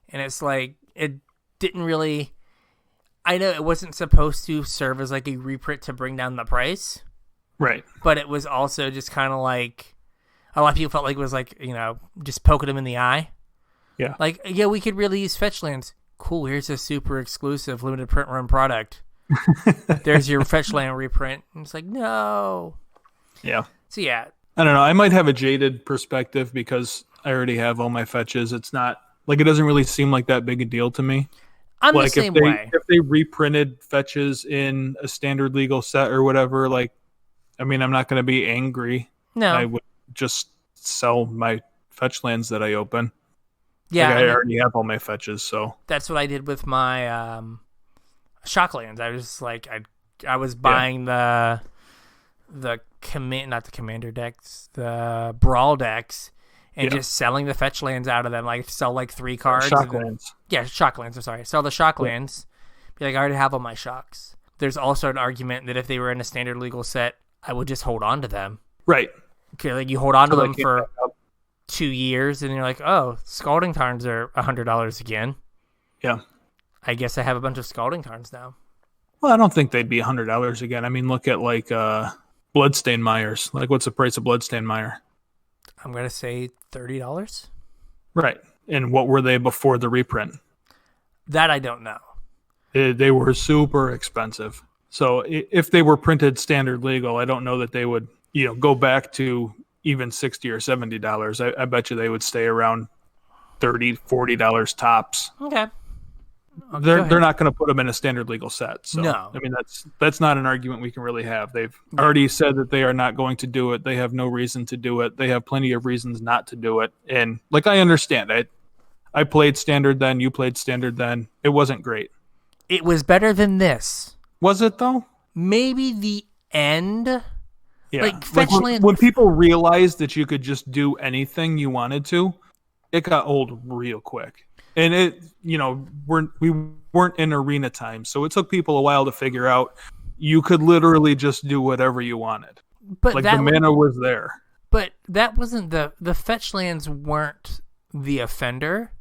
and it's like it didn't really. I know it wasn't supposed to serve as like a reprint to bring down the price. Right. But it was also just kind of like, a lot of people felt like it was like, just poking them in the eye. Yeah. Like, yeah, we could really use Fetchlands. Cool, here's a super exclusive limited print run product. There's your Fetchland reprint. And it's like, no. Yeah. So, yeah. I don't know. I might have a jaded perspective because I already have all my fetches. It's not, like, it doesn't really seem like that big a deal to me. I'm like, the same way. If they reprinted fetches in a standard legal set or whatever, like, I mean, I'm not going to be angry. No. I would just sell my Fetchlands that I open. Yeah. Like, I already have all my fetches, so. That's what I did with my Shocklands. I was like, I was buying the not the commander decks, the brawl decks, and just selling the fetch lands out of them. Like sell like 3 cards. Shocklands. Shocklands. I'm sorry. Sell the shocklands. Be like, I already have all my shocks. There's also an argument that if they were in a standard legal set, I would just hold on to them. Right. Okay, like you hold on to them for 2 years, and you're like, oh, Scalding Tarns are $100 again. Yeah. I guess I have a bunch of Scalding Tarns now. Well, I don't think they'd be $100 again. I mean, look at like Bloodstained Myers. Like, what's the price of Bloodstained Mire? I'm going to say $30. Right. And what were they before the reprint? That I don't know. They were super expensive. So if they were printed standard legal, I don't know that they would, go back to even $60 or $70. I bet you they would stay around $30, $40 tops. Okay. They're not going to put them in a standard legal set. So, no. I mean, that's not an argument we can really have. They've already said that they are not going to do it. They have no reason to do it. They have plenty of reasons not to do it. And like, I understand it. I played standard then. You played standard then. It wasn't great. It was better than this. Was it though? Maybe the end. Yeah. Like Fetchlands. When people realized that you could just do anything you wanted to, it got old real quick. And we weren't in arena time, so it took people a while to figure out you could literally just do whatever you wanted. But like the mana was there. But that wasn't the Fetchlands weren't the offender.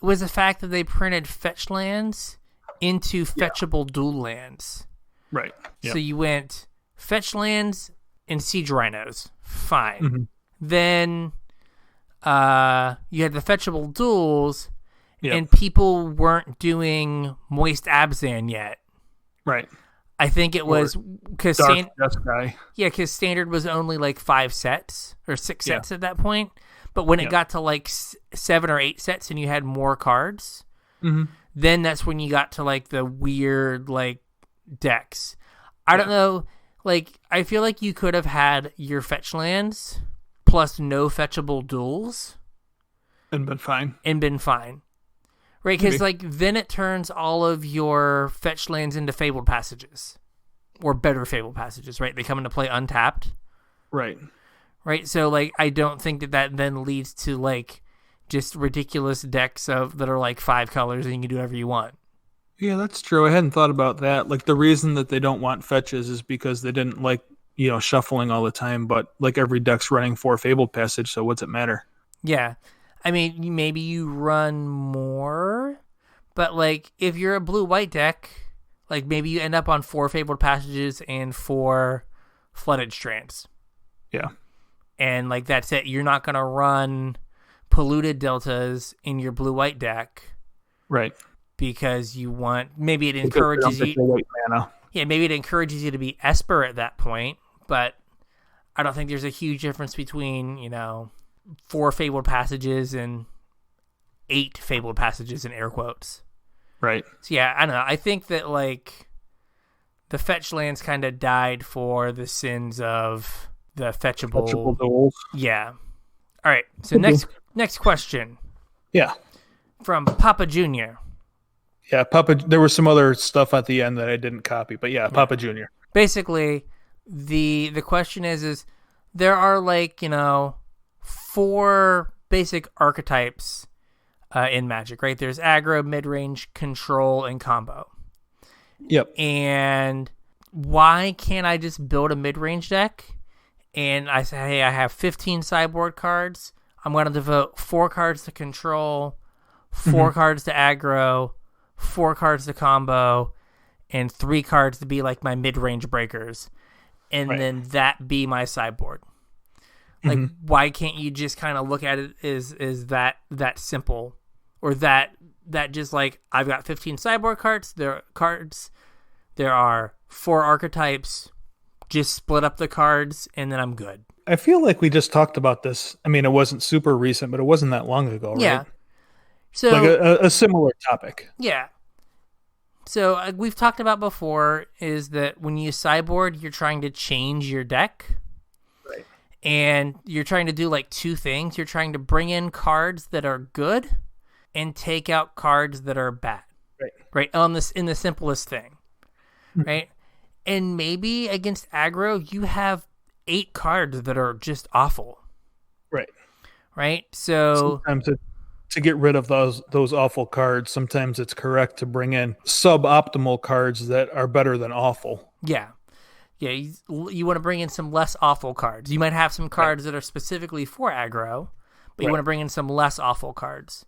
It was the fact that they printed Fetchlands into fetchable dual lands. Right. Yep. So you went Fetchlands and Siege Rhinos. Fine. Mm-hmm. Then you had the fetchable duels. Yep. And people weren't doing Moist Abzan yet. Right. I think it was because because standard was only like 5 sets or 6 sets at that point. But when it got to like 7 or 8 sets and you had more cards, then that's when you got to like the weird like decks. I don't know. Like, I feel like you could have had your fetch lands plus no fetchable duels and been fine. Right, because like then it turns all of your fetch lands into Fabled Passages, or better Fabled Passages. Right, they come into play untapped. Right. So like I don't think that then leads to like just ridiculous decks that are like 5 colors and you can do whatever you want. Yeah, that's true. I hadn't thought about that. Like the reason that they don't want fetches is because they didn't like shuffling all the time. But like every deck's running 4 Fabled Passage, so what's it matter? Yeah. I mean, maybe you run more, but like if you're a blue-white deck, like maybe you end up on 4 Fabled Passages and 4 Flooded Strands. Yeah. And like that's it. You're not going to run Polluted Deltas in your blue-white deck. Right. Because you want, maybe it encourages you. Yeah, maybe it encourages you to be Esper at that point, but I don't think there's a huge difference between, 4 Fabled Passages and 8 Fabled Passages in air quotes. Right. So yeah, I don't know. I think that like the fetch lands kind of died for the sins of the fetchable duels. Yeah. All right. So next question. Yeah. From Papa Jr. Yeah, Papa. There was some other stuff at the end that I didn't copy, but yeah, Papa Jr. Basically, the question is there are like 4 basic archetypes in Magic, right? There's aggro, mid-range, control, and combo. Yep. And why can't I just build a mid-range deck? And I say, hey, I have 15 sideboard cards. I'm going to devote 4 cards to control, 4 cards to aggro, 4 cards to combo, and 3 cards to be like my mid-range breakers. And then that be my sideboard. Like, why can't you just kind of look at it as that simple? Or that just like, I've got 15 sideboard cards. There are 4 archetypes. Just split up the cards, and then I'm good. I feel like we just talked about this. I mean, it wasn't super recent, but it wasn't that long ago, right? Yeah. So like a similar topic. Yeah. So we've talked about before is that when you sideboard, you're trying to change your deck. Right. And you're trying to do like 2 things. You're trying to bring in cards that are good and take out cards that are bad. Right. Right. In the simplest thing. Right. And maybe against aggro, you have 8 cards that are just awful. Right. Right? So sometimes to get rid of those awful cards, sometimes it's correct to bring in suboptimal cards that are better than awful. Yeah. Yeah, you want to bring in some less awful cards. You might have some cards that are specifically for aggro, but you want to bring in some less awful cards.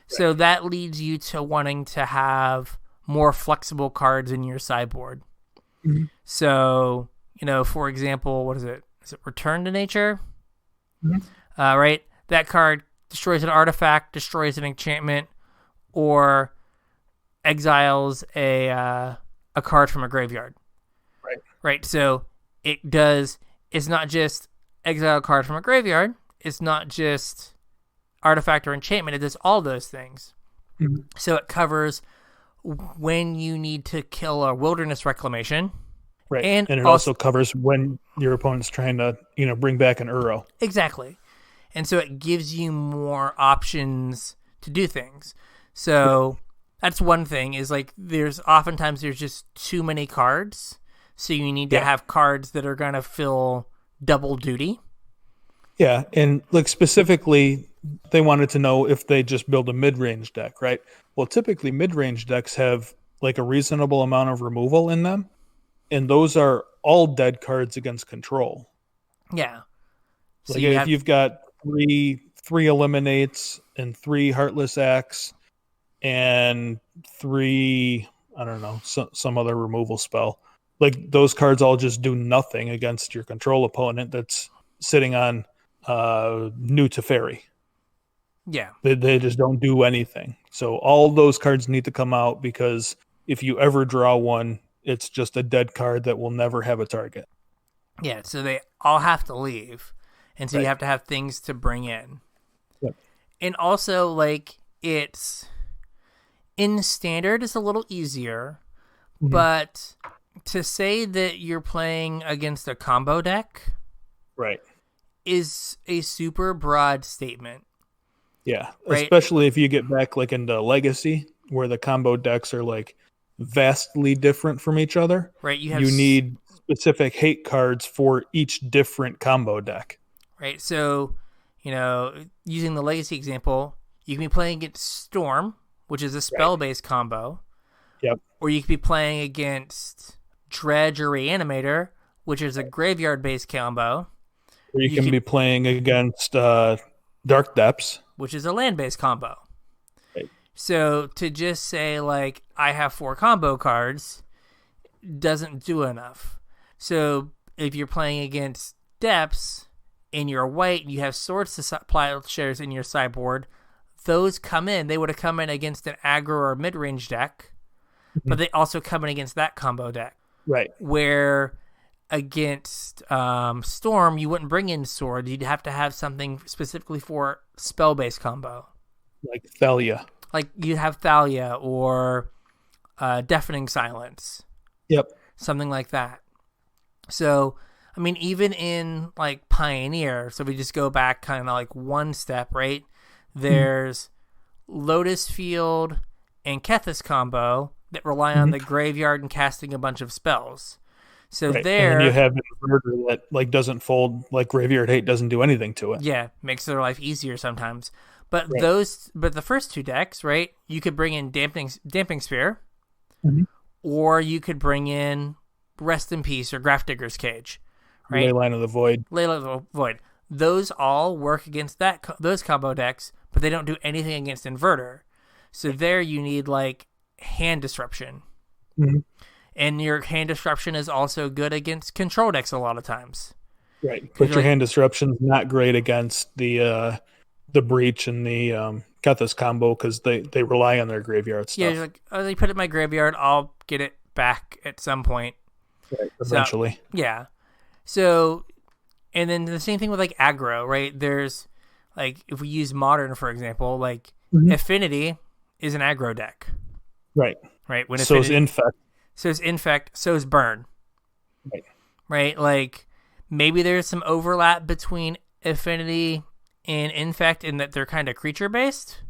So that leads you to wanting to have more flexible cards in your sideboard. Mm-hmm. So, for example, what is it? Is it Return to Nature? Mm-hmm. Right? That card destroys an artifact, destroys an enchantment, or exiles a card from a graveyard. Right, so it's not just exile a card from a graveyard, it's not just artifact or enchantment, it does all those things. Mm-hmm. So it covers when you need to kill a wilderness reclamation. Right, and it also covers when your opponent's trying to, bring back an Uro. Exactly. And so it gives you more options to do things. So that's one thing, is like oftentimes there's just too many cards. So you need to have cards that are going to fill double duty. Yeah, and like specifically, they wanted to know if they just build a mid-range deck, right? Well, typically mid-range decks have like a reasonable amount of removal in them, and those are all dead cards against control. Yeah. So like if you've got three Eliminates and 3 Heartless Acts and 3, I don't know, some other removal spell. Like those cards all just do nothing against your control opponent that's sitting on new Teferi. Yeah. They just don't do anything. So all those cards need to come out, because if you ever draw one, it's just a dead card that will never have a target. Yeah, so they all have to leave. And so you have to have things to bring in. Yep. And also, like, it's in Standard, it's a little easier, but to say that you're playing against a combo deck is a super broad statement. Yeah, especially if you get back like into Legacy, where the combo decks are like vastly different from each other. Right, you need specific hate cards for each different combo deck. Right, so, using the Legacy example, you can be playing against Storm, which is a spell-based combo. Yep. Or you could be playing against Dredge or Reanimator, which is a graveyard-based combo. Or you can be playing against Dark Depths, which is a land-based combo. Right. So to just say, like, I have 4 combo cards doesn't do enough. So if you're playing against Depths and you're white and you have Swords to Plowshares in your sideboard, those come in. They would have come in against an aggro or mid-range deck, but they also come in against that combo deck. Right. Where against Storm, you wouldn't bring in Sword. You'd have to have something specifically for spell-based combo. Like Thalia. Like you'd have Thalia or Deafening Silence. Yep. Something like that. So, I mean, even in like Pioneer, so we just go back kind of like one step, right? There's Lotus Field and Kethis combo that rely on the graveyard and casting a bunch of spells. So there, and then you have an Inverter that like doesn't fold, like Graveyard Hate doesn't do anything to it. Yeah, makes their life easier sometimes. But the first 2 decks, right? You could bring in Damping Sphere, or you could bring in Rest in Peace or Grafdigger's Cage, right? Leyline of the Void. Leyline of the Void. Those all work against those combo decks, but they don't do anything against Inverter. So there you need like hand disruption. And your hand disruption is also good against control decks a lot of times. Right. But your hand disruption's not great against the Breach and the Kethis combo, because they rely on their graveyard stuff. Yeah, you're like, oh, they put it in my graveyard, I'll get it back at some point. Right, eventually. So, yeah. So, and then the same thing with like aggro, right? There's like, if we use Modern, for example, like Affinity is an aggro deck. Right. Right. When so is Infect. So is Infect. So is Burn. Right. Right. Like maybe there's some overlap between Affinity and Infect in that they're kind of creature based.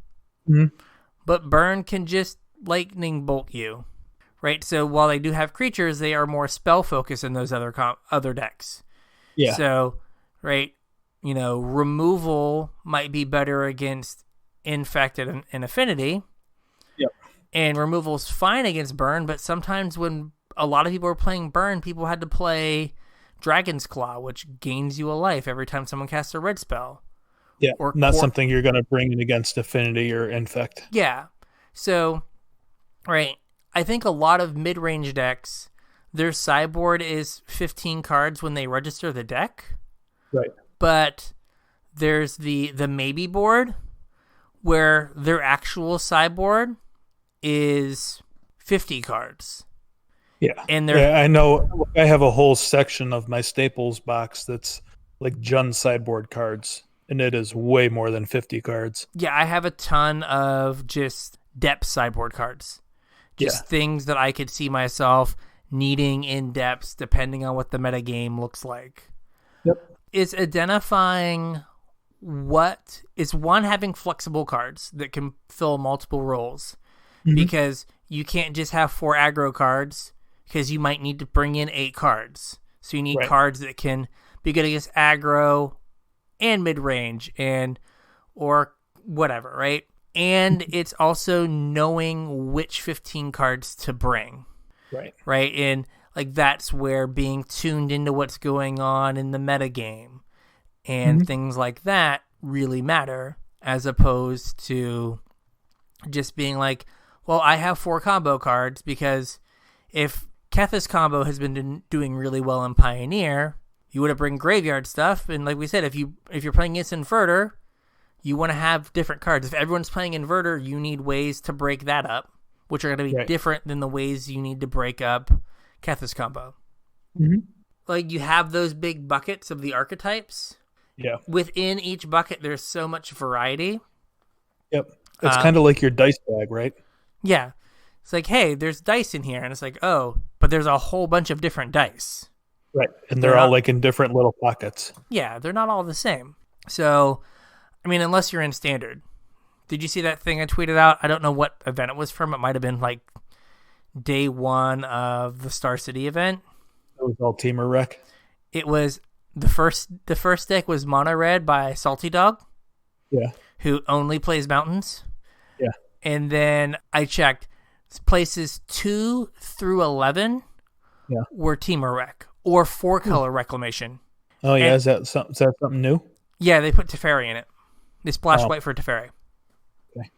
But Burn can just lightning bolt you. right? So while they do have creatures, they are more spell focused in those other decks. Yeah. So, right, removal might be better against Infect and Affinity. Yep. And removal's fine against Burn, but sometimes when a lot of people were playing Burn, people had to play Dragon's Claw, which gains you a life every time someone casts a red spell. Yeah, or not something you're going to bring in against Affinity or Infect. Yeah. So, right, I think a lot of mid-range decks, their sideboard is 15 cards when they register the deck. Right. But there's the maybe board where their actual sideboard is 50 cards. Yeah. And I know I have a whole section of my Staples box that's like Jund sideboard cards, and it is way more than 50 cards. Yeah, I have a ton of just depth sideboard cards. Just things that I could see myself needing in depth depending on what the metagame looks like. Yep. It's identifying having flexible cards that can fill multiple roles. Mm-hmm. Because you can't just have 4 aggro cards because you might need to bring in 8 cards. So you need cards that can be good against aggro and mid-range or whatever, right? And it's also knowing which 15 cards to bring. Right? And like that's where being tuned into what's going on in the metagame and things like that really matter, as opposed to just being like, well, I have 4 combo cards, because if Kethis combo has been doing really well in Pioneer, you would have bring graveyard stuff. And like we said, if you're playing against Inverter, you want to have different cards. If everyone's playing Inverter, you need ways to break that up, which are going to be different than the ways you need to break up Kethis combo. Mm-hmm. Like you have those big buckets of the archetypes. Yeah. Within each bucket, there's so much variety. Yep. It's kind of like your dice bag, right? Yeah. It's like, hey, there's dice in here. And it's like, oh, but there's a whole bunch of different dice. Right. And they're all like in different little pockets. Yeah, they're not all the same. So, I mean, unless you're in Standard. Did you see that thing I tweeted out? I don't know what event it was from. It might have been like day 1 of the Star City event. It was all Teamer Rec. It was the first deck was Mono Red by Salty Dog. Yeah. Who only plays Mountains. Yeah. And then I checked places 2 through 11 were Teamer Rec or 4-color Reclamation. Oh yeah, is that something new? Yeah, they put Teferi in it. They splashed white for Teferi. Okay.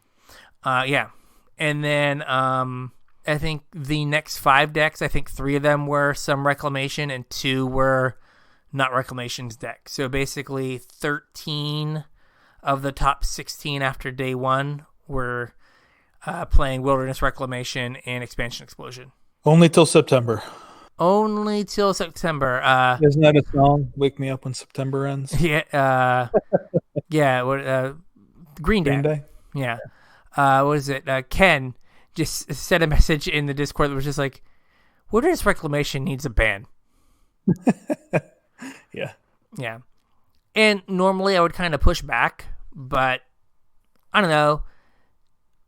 Yeah. And then I think the next 5 decks, I think 3 of them were some Reclamation and 2 were not Reclamation's deck. So basically 13 of the top 16 after day 1 were playing Wilderness Reclamation and Expansion Explosion. Only till September. Only till September. Isn't that a song? Wake me up when September ends. Yeah. Green Day. Yeah. What is it? Ken just sent a message in the Discord that was just like, Wilderness Reclamation needs a ban. Yeah. Yeah. And normally I would kind of push back, but I don't know.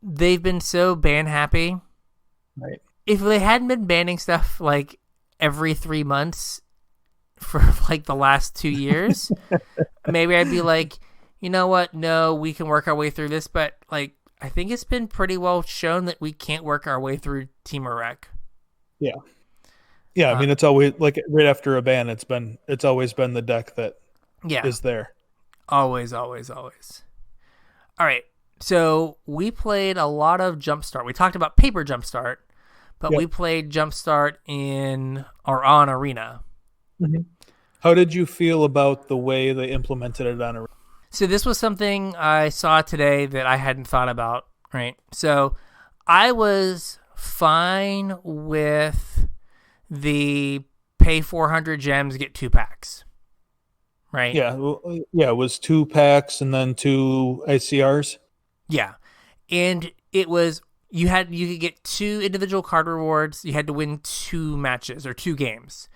They've been so ban happy. Right. If they hadn't been banning stuff like every 3 months for like the last 2 years, maybe I'd be like, you know what? No, we can work our way through this. But like, I think it's been pretty well shown that we can't work our way through Teamer Rec. Yeah. Yeah. I mean, it's always like right after a ban, it's always been the deck that is there. Always, always, always. All right. So we played a lot of Jumpstart. We talked about paper Jumpstart, but we played Jumpstart on Arena. Mm-hmm. How did you feel about the way they implemented it on Arena? So this was something I saw today that I hadn't thought about, right? So I was fine with the pay 400 gems, get 2 packs, right? Yeah. It was 2 packs and then 2 ICRs. Yeah. And it was, you could get 2 individual card rewards. You had to win 2 matches or 2 games.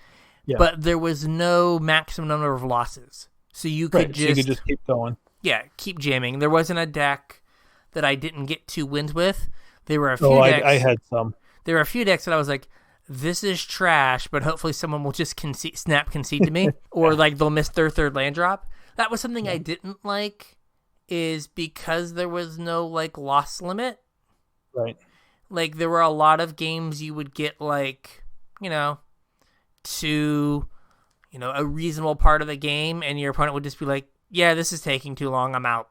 Yeah. But there was no maximum number of losses. So you could just keep going. Yeah, keep jamming. There wasn't a deck that I didn't get 2 wins with. There were a few decks. I had some. there were a few decks that I was like, this is trash, but hopefully someone will just snap concede to me, or like they'll miss their third land drop. That was something I didn't like, is because there was no like loss limit. Right. Like there were a lot of games you would get like, to, a reasonable part of the game, and your opponent would just be like, yeah, this is taking too long, I'm out.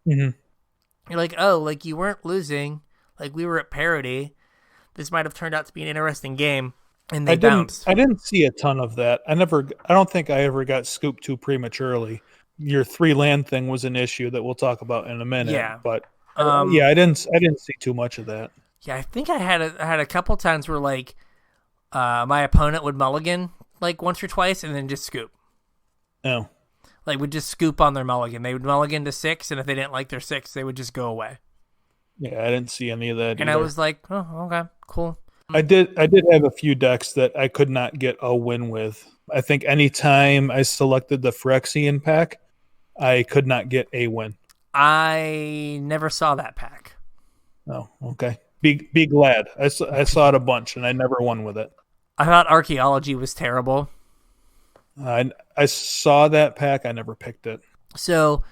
Mm-hmm. You're like, oh, like you weren't losing, like we were at parity. This might have turned out to be an interesting game, and they bounced. I didn't see a ton of that. I don't think I ever got scooped too prematurely. Your 3 land thing was an issue that we'll talk about in a minute. Yeah. But I didn't see too much of that. Yeah, I think I had a couple times where like my opponent would mulligan like once or twice and then just scoop. Oh. Like would just scoop on their mulligan. They would mulligan to 6, and if they didn't like their 6, they would just go away. Yeah, I didn't see any of that. And either. I was like, oh, okay, cool. I did have a few decks that I could not get a win with. I think anytime I selected the Phyrexian pack, I could not get a win. I never saw that pack. Oh, okay. Be glad. I saw it a bunch, and I never won with it. I thought Archaeology was terrible. I saw that pack. I never picked it. So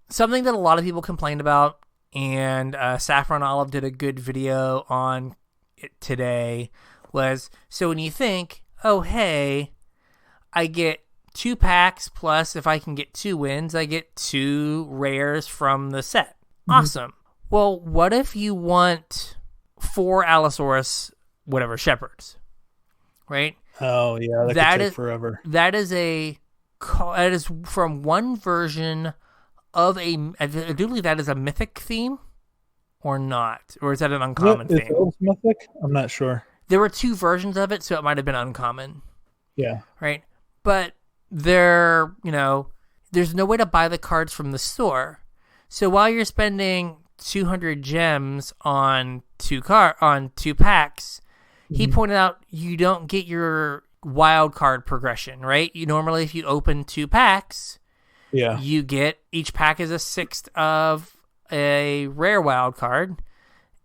something that a lot of people complained about, and Saffron Olive did a good video on it today, was, so when you think, oh, hey, I get 2 packs, plus if I can get 2 wins, I get 2 rares from the set. Awesome. Well, what if you want 4 Allosaurus, whatever, Shepherds, right? Oh, yeah, that could take forever. That is from one version of I do believe that is a mythic theme, or not, or is that an uncommon theme? Is mythic? I'm not sure. There were 2 versions of it, so it might have been uncommon. Yeah. Right, but there's no way to buy the cards from the store. So while you're spending 200 gems on 2 packs, he pointed out you don't get your wild card progression, right? You normally, if you open 2 packs, you get, each pack is a 1/6 of a rare wild card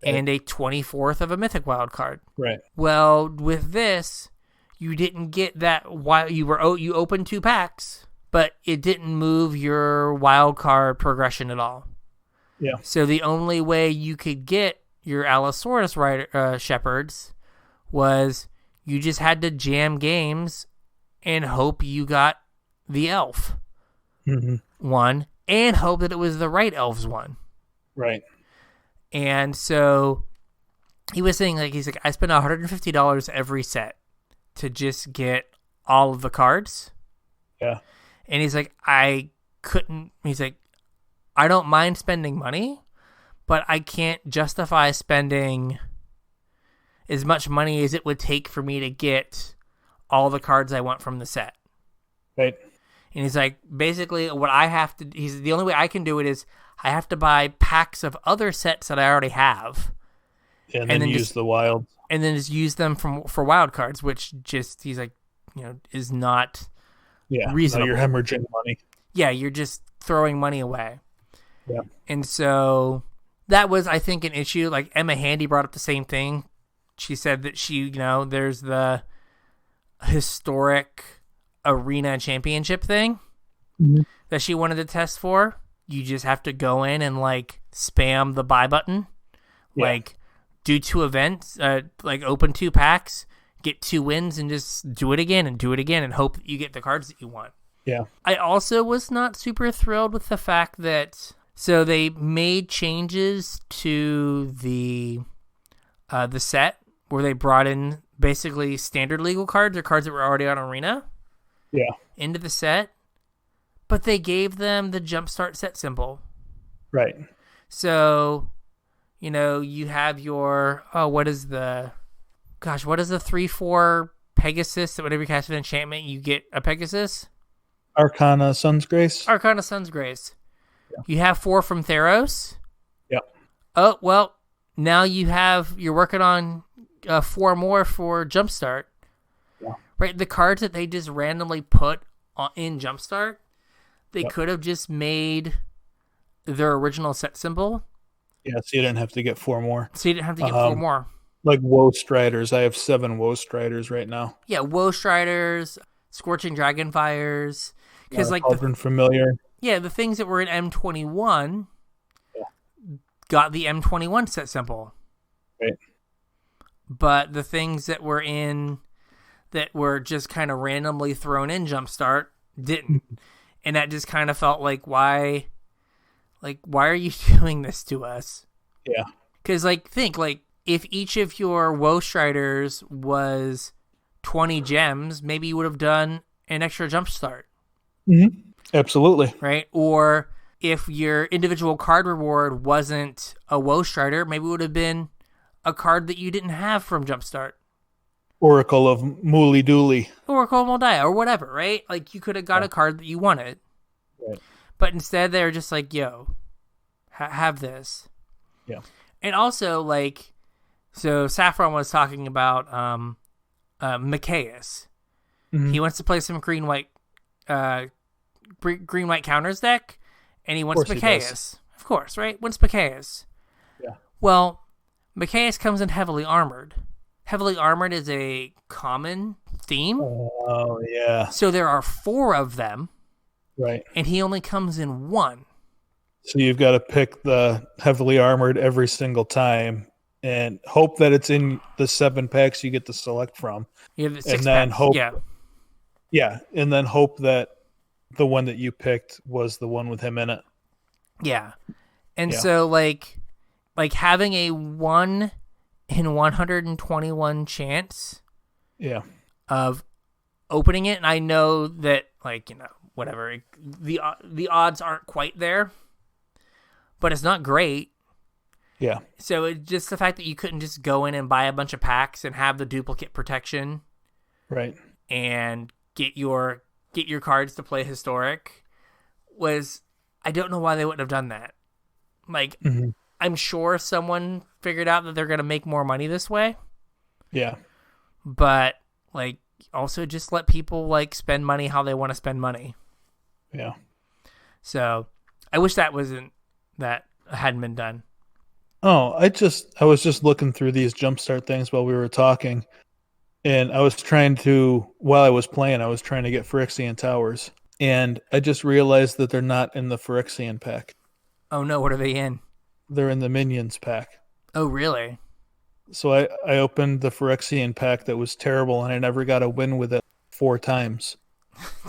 and a 24th of a mythic wild card. Right. Well, with this, you didn't get that while you opened 2 packs, but it didn't move your wild card progression at all. Yeah. So the only way you could get your Allosaurus Shepherds was you just had to jam games and hope you got the elf one, and hope that it was the right elves one. Right. And so he was saying, like, he's like, I spent $150 every set to just get all of the cards. Yeah. And he's like, I don't mind spending money, but I can't justify spending as much money as it would take for me to get all the cards I want from the set. Right. And he's like, basically what I have to, the only way I can do it is I have to buy packs of other sets that I already have. And then use the wild. And then just use them for wild cards, which just, he's like, is not reasonable. No, you're hemorrhaging money. Yeah, you're just throwing money away. Yeah. And so that was, I think, an issue. Like Emma Handy brought up the same thing. She said that there's the historic arena championship thing that she wanted to test for. You just have to go in and like spam the buy button, like do 2 events, like open 2 packs, get 2 wins, and just do it again and hope that you get the cards that you want. Yeah. I also was not super thrilled with the fact that, so they made changes to the set where they brought in basically standard legal cards or cards that were already on Arena into the set, but they gave them the Jumpstart set symbol. Right. So, you have your, what is the 3/4 Pegasus that whenever you cast an enchantment, you get a Pegasus? Arcana Sun's Grace. Yeah. You have 4 from Theros. Yeah. Oh, well, now you're working on 4 more for Jumpstart. Yeah. Right? The cards that they just randomly put in Jumpstart, they could have just made their original set symbol. Yeah, so you didn't have to get 4 more. So you didn't have to get 4 more. Like Woe Striders. I have 7 Woe Striders right now. Yeah, Woe Striders, Scorching Dragonfires, because like Cauldron Familiar. the things that were in M21 got the M21 set symbol. Right. But the things that were just kind of randomly thrown in Jumpstart didn't. And that just kind of felt like, why are you doing this to us? Yeah. Because, think, if each of your Woe Striders was 20 gems, maybe you would have done an extra Jumpstart. Mm-hmm. Absolutely. Right? Or if your individual card reward wasn't a Woe Strider, maybe it would have been a card that you didn't have from Jumpstart. Oracle of Mooly Dooley. Oracle of Moldiah, or whatever, right? Like, you could have got a card that you wanted. Right. But instead, they were just like, yo, have this. Yeah. And also, so Saffron was talking about Mikaeus. Mm-hmm. He wants to play some green-white counters deck, and he wants Mikaeus. Of course, right? Wants Mikaeus. Yeah. Well, Mikaeus comes in heavily armored. Heavily armored is a common theme. Oh, yeah. So there are 4 of them. Right. And he only comes in 1. So you've got to pick the heavily armored every single time and hope that it's in the 7 packs you get to select from. You have the 6 and then packs. hope, yeah, and then hope that the one that you picked was the one with him in it. Yeah, and so having a 1 in 121 chance, of opening it, and I know that whatever the odds aren't quite there, but it's not great. Yeah. So it's just the fact that you couldn't just go in and buy a bunch of packs and have the duplicate protection, right, and get your cards to play historic was, I don't know why they wouldn't have done that. I'm sure someone figured out that they're going to make more money this way. Yeah. But also just let people spend money how they want to spend money. Yeah. So I wish that hadn't been done. Oh, I was just looking through these Jumpstart things while we were talking, and I was trying to get Phyrexian Towers, and I just realized that they're not in the Phyrexian pack. Oh no, what are they in? They're in the Minions pack. Oh really? So I opened the Phyrexian pack that was terrible, and I never got a win with it 4 times.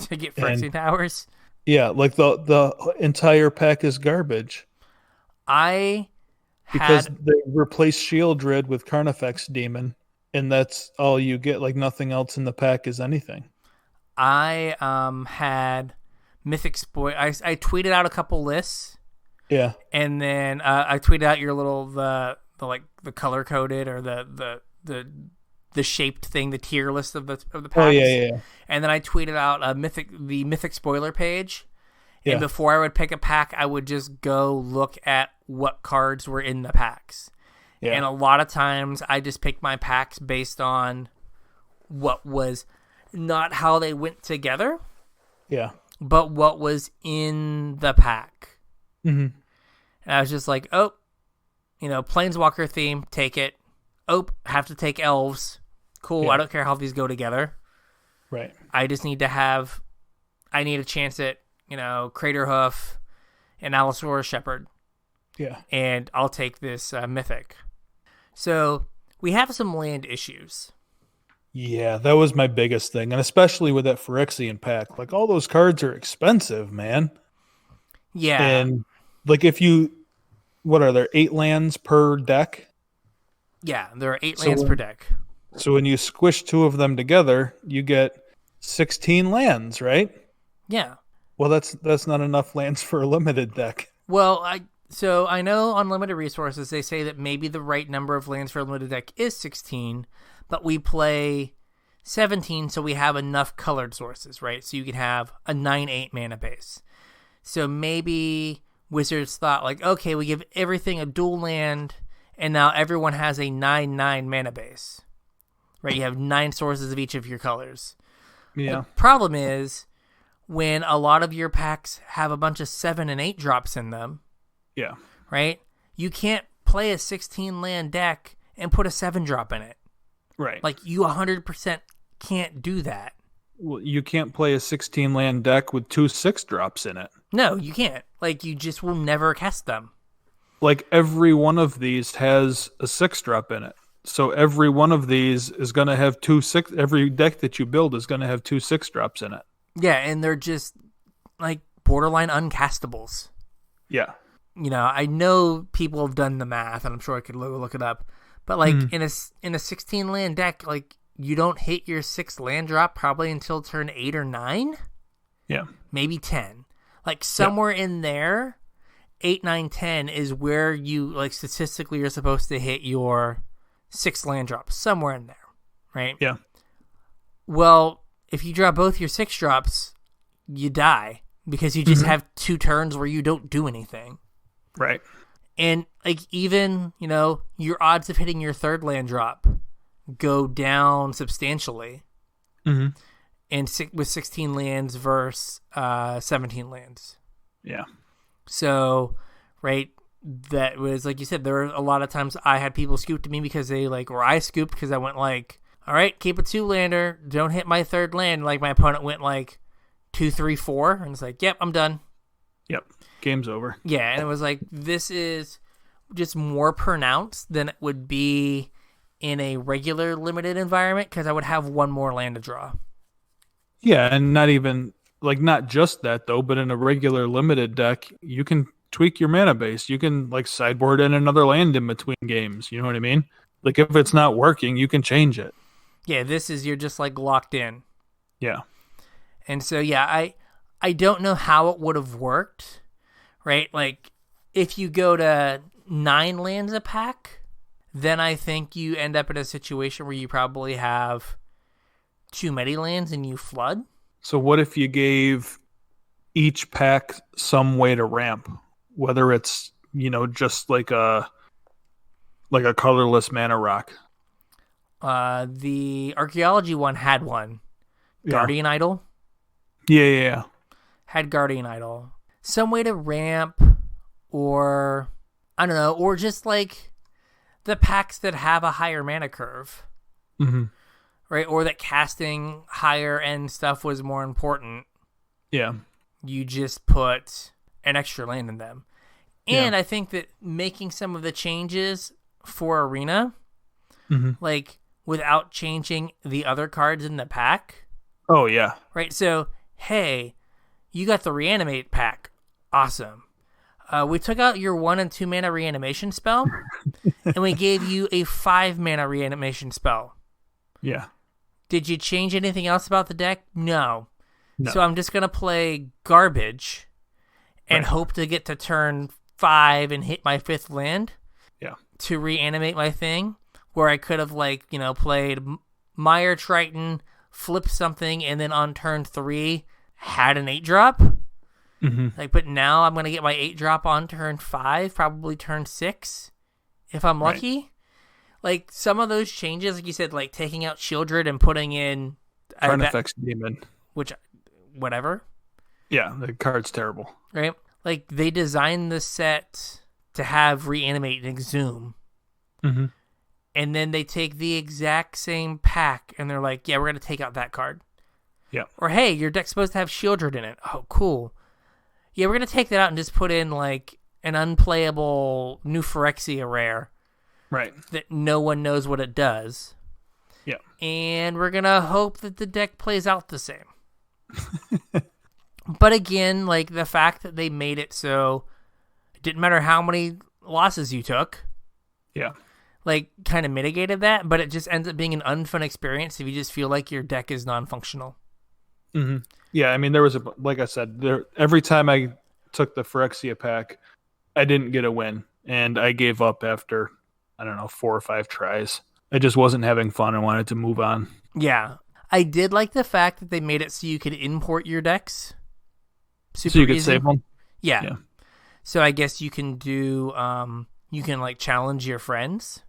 To get Phyrexian Towers? Yeah, the entire pack is garbage. Because they replaced Shieldred with Carnifex Demon, and that's all you get. Nothing else in the pack is anything. I had Mythic Spoil. I tweeted out a couple lists. Yeah. And then I tweeted out your little the color coded or the shaped thing, the tier list of the packs. Oh yeah. And then I tweeted out the Mythic Spoiler page. Yeah. And before I would pick a pack, I would just go look at what cards were in the packs. Yeah. And a lot of times I just picked my packs based on what was not how they went together. Yeah. But what was in the pack. Mm-hmm. And I was just like, Planeswalker theme, take it. Oh, have to take elves. Cool, I don't care how these go together. Right. I just need I need a chance at, Craterhoof and Allosaurus Shepherd. Yeah. And I'll take this Mythic. So, we have some land issues. Yeah, that was my biggest thing. And especially with that Phyrexian pack. All those cards are expensive, man. Yeah. And, what are there, 8 lands per deck? Yeah, there are 8 lands per deck. So when you squish 2 of them together, you get 16 lands, right? Yeah. Well, that's not enough lands for a limited deck. Well, I know on limited resources they say that maybe the right number of lands for a limited deck is 16, but we play 17, so we have enough colored sources, right? So you can have a 9/8 mana base. So maybe Wizards thought okay, we give everything a dual land, and now everyone has a 9/9 mana base, right? You have 9 sources of each of your colors. Yeah. The problem is when a lot of your packs have a bunch of 7 and 8 drops in them. Yeah. Right? You can't play a 16 land deck and put a 7-drop in it. Right. Like, you 100% can't do that. Well, you can't play a 16 land deck with 2 6-drops in it. No, you can't. Like, you just will never cast them. Like, every one of these has a 6-drop in it. So every one of these is going to have 2 6. Every deck that you build is going to have 2 6-drops in it. Yeah, and they're just like borderline uncastables. Yeah. You know, I know people have done the math, and I'm sure I could look it up. But like in a 16 land deck, like, you don't hit your 6th land drop probably until turn 8 or 9. Yeah. Maybe 10. Like, somewhere in there, 8, 9, 10 is where you, like, statistically you're supposed to hit your 6 land drops. Somewhere in there, right? Yeah. Well, if you draw both your 6 drops, you die because you just have 2 turns where you don't do anything. Right. And, like, even, you know, your odds of hitting your 3rd land drop go down substantially. Mm-hmm. And with 16 lands versus 17 lands. Yeah. So, right, that was, like you said, there were a lot of times I had people scoop to me because they, like, or I scooped because I went, like, all right, keep a 2-lander, don't hit my 3rd land. Like, my opponent went, like, 2, 3, 4, and it's like, yep, I'm done. Yep. Game's over. Yeah, and it was like, this is just more pronounced than it would be in a regular limited environment because I would have one more land to draw. Yeah, and not even, like, not just that, though, but in a regular limited deck, you can tweak your mana base. You can, like, sideboard in another land in between games. You know what I mean? Like, if it's not working, you can change it. Yeah, this is, you're just, like, locked in. Yeah. And so, yeah, I don't know how it would have worked, right? Like, if you go to 9 lands a pack, then I think you end up in a situation where you probably have too many lands and you flood. So what if you gave each pack some way to ramp? Whether it's, you know, just like a colorless mana rock. The archaeology one had one. Yeah. Guardian Idol. Yeah. Had Guardian Idol. Some way to ramp, or I don't know, or just like the packs that have a higher mana curve. Mm-hmm. Right? Or that casting higher end stuff was more important. Yeah. You just put an extra land in them. And I think that making some of the changes for Arena, like, without changing the other cards in the pack. Oh, yeah. Right? So, hey, you got the Reanimate pack. Awesome. We took out your 1 and 2 mana reanimation spell, and we gave you a 5 mana reanimation spell. Yeah. Did you change anything else about the deck? No. So I'm just going to play garbage and hope to get to turn 5 and hit my 5th land to reanimate my thing, where I could have, like, you know, played Mire Triton, flipped something, and then on turn 3 had an 8-drop. Like, but now I'm going to get my 8-drop on turn 5, probably turn 6, if I'm lucky. Right. Like, some of those changes, like you said, like taking out Shieldred and putting in Carnifex Demon. Which, whatever. Yeah, the card's terrible. Right? Like, they designed the set to have Reanimate and Exhume. And then they take the exact same pack and they're like, yeah, we're going to take out that card. Yeah. Or, hey, your deck's supposed to have Shieldred in it. Oh, cool. Yeah, we're going to take that out and just put in, like, an unplayable new Phyrexia rare. Right. That no one knows what it does. Yeah. And we're going to hope that the deck plays out the same. But again, like, the fact that they made it so it didn't matter how many losses you took. Yeah. Like, kind of mitigated that, but it just ends up being an unfun experience if you just feel like your deck is non-functional. Yeah, I mean, there was like I said, every time I took the Phyrexia pack, I didn't get a win, and I gave up after, I don't know, 4 or 5 tries. I just wasn't having fun and wanted to move on. Yeah. I did like the fact that they made it so you could import your decks. Super so you could easy. Save them? Yeah. So I guess you can do, you can, like, challenge your friends.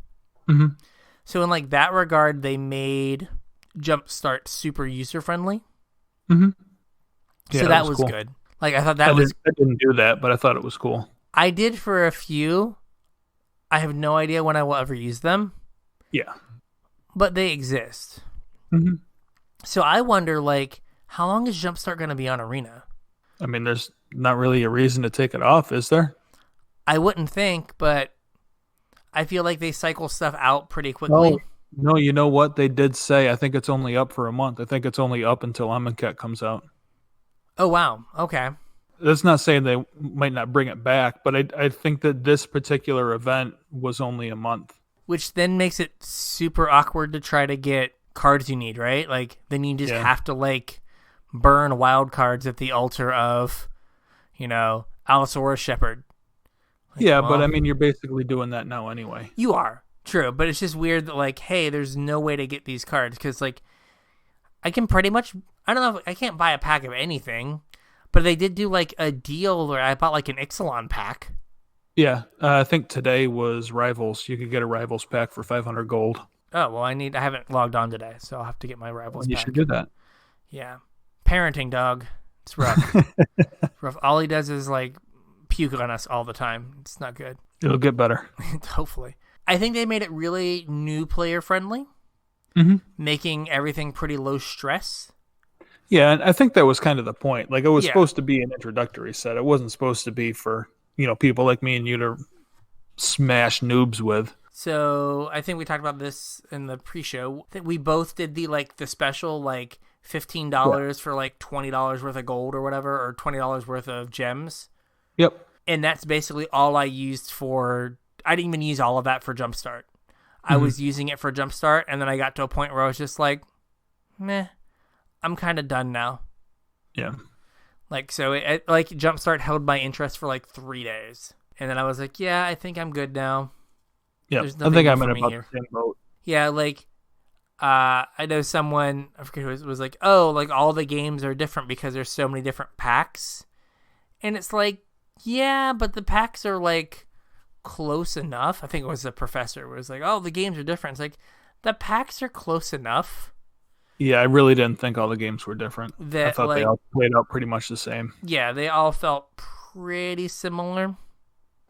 So in, like, that regard, they made Jumpstart super user-friendly. So that was cool. Good. Like, I thought I didn't do that, but I thought it was cool. I did for a few. I have no idea when I will ever use them. Yeah. But they exist. Mm-hmm. So I wonder, like, how long is Jumpstart going to be on Arena? I mean, there's not really a reason to take it off, is there? I wouldn't think, but I feel like they cycle stuff out pretty quickly. No, you know what? They did say, I think it's only up for a month. I think it's only up until Amonkhet comes out. Oh, wow. Okay. That's not saying they might not bring it back, but I think that this particular event was only a month. Which then makes it super awkward to try to get cards you need, right? Like, then you just have to, like, burn wild cards at the altar of, Allosaurus Shepherd. Like, yeah, but I mean, you're basically doing that now anyway. You are. True, but it's just weird that, like, hey, there's no way to get these cards, because, like, I can pretty much, I don't know, I can't buy a pack of anything, but they did do, like, a deal where I bought, like, an Ixalan pack. Yeah, I think today was Rivals. You could get a Rivals pack for 500 gold. Oh, well, I haven't logged on today, so I'll have to get my Rivals pack. You should do that. Yeah. Parenting, dog. It's rough. It's rough. All he does is, like, puke on us all the time. It's not good. It'll get better. Hopefully. I think they made it really new player friendly, making everything pretty low stress. Yeah, and I think that was kind of the point. Like, it was supposed to be an introductory set. It wasn't supposed to be for, people like me and you to smash noobs with. So I think we talked about this in the pre-show. That we both did the special, like, $15 for like $20 worth of gold or whatever, or $20 worth of gems. Yep. And that's basically all I used for. I didn't even use all of that for Jumpstart. I was using it for Jumpstart, and then I got to a point where I was just like, meh, I'm kind of done now. Yeah. Like, so like Jumpstart held my interest for like 3 days. And then I was like, yeah, I think I'm good now. Yeah, I think I'm in about the same boat. Yeah, like, I know someone, I forget who it was like, oh, like all the games are different because there's so many different packs. And it's like, yeah, but the packs are like close enough. I think it was the professor who was like, oh, the games are different. It's like, the packs are close enough. Yeah, I really didn't think all the games were different. I thought they all played out pretty much the same. Yeah, they all felt pretty similar.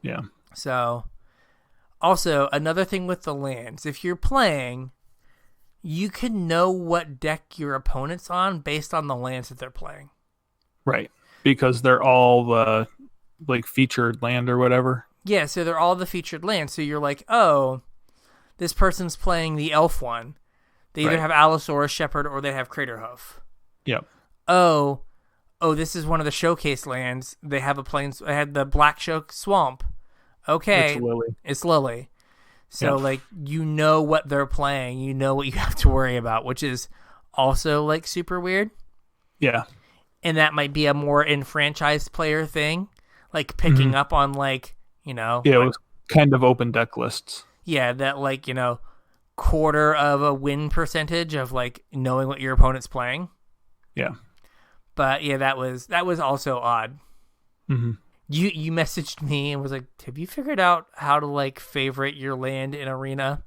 Yeah. So, also, another thing with the lands, if you're playing, you can know what deck your opponent's on based on the lands that they're playing. Right. Because they're all the featured land or whatever. Yeah, so they're all the featured lands. So you're like, oh, this person's playing the elf one. They either have Allosaurus Shepherd or they have Craterhoof. Yep. Oh, this is one of the showcase lands. They have I had the Black Choke Swamp. Okay. It's Lily. So, you know what they're playing. You know what you have to worry about, which is also, like, super weird. Yeah. And that might be a more enfranchised player thing. Like, picking up on, like, Yeah, it was kind of open deck lists. Yeah, that, like, quarter of a win percentage of, like, knowing what your opponent's playing. Yeah. But, yeah, that was also odd. Mm-hmm. You messaged me and was like, have you figured out how to, like, favorite your land in Arena?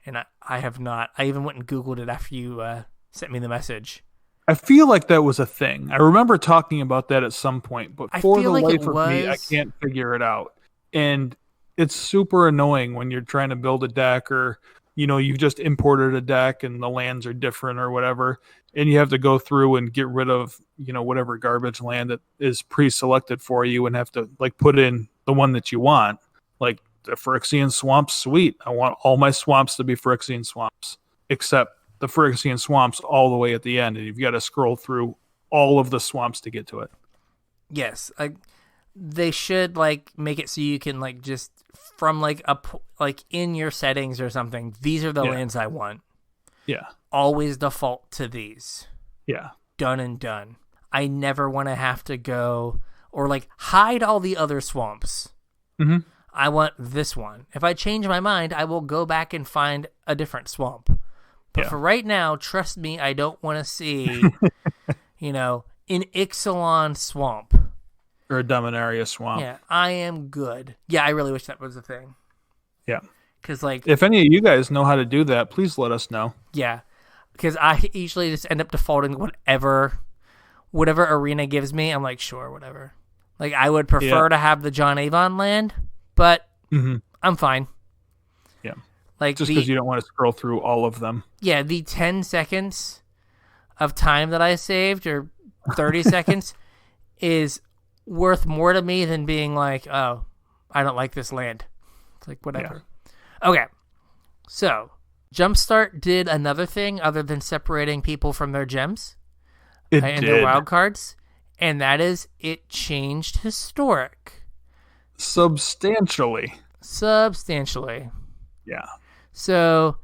And I have not. I even went and Googled it after you sent me the message. I feel like that was a thing. I remember talking about that at some point, but for the life of me, I can't figure it out. And it's super annoying when you're trying to build a deck or, you've just imported a deck and the lands are different or whatever. And you have to go through and get rid of, whatever garbage land that is pre-selected for you and have to, like, put in the one that you want. Like, the Phyrexian Swamps, sweet. I want all my swamps to be Phyrexian Swamps, except the Phyrexian Swamps all the way at the end. And you've got to scroll through all of the swamps to get to it. Yes. They should, like, make it so you can, like, just from, like, in your settings or something, these are the lands I want. Yeah. Always default to these. Yeah. Done and done. I never want to have to go or, like, hide all the other swamps. Mm-hmm. I want this one. If I change my mind, I will go back and find a different swamp. But for right now, trust me, I don't want to see, an Ixalan swamp. Or a Dominaria swamp. Yeah, I am good. Yeah, I really wish that was a thing. Yeah. Because, like, if any of you guys know how to do that, please let us know. Yeah. Because I usually just end up defaulting whatever Arena gives me. I'm like, sure, whatever. Like, I would prefer to have the John Avon land, but I'm fine. Yeah. Like just because you don't want to scroll through all of them. Yeah, the 10 seconds of time that I saved, or 30 seconds, is worth more to me than being like, oh, I don't like this land. It's like, whatever. Yeah. Okay, so Jumpstart did another thing other than separating people from their gems and their wild cards, and that is it changed historic. Substantially. Yeah. So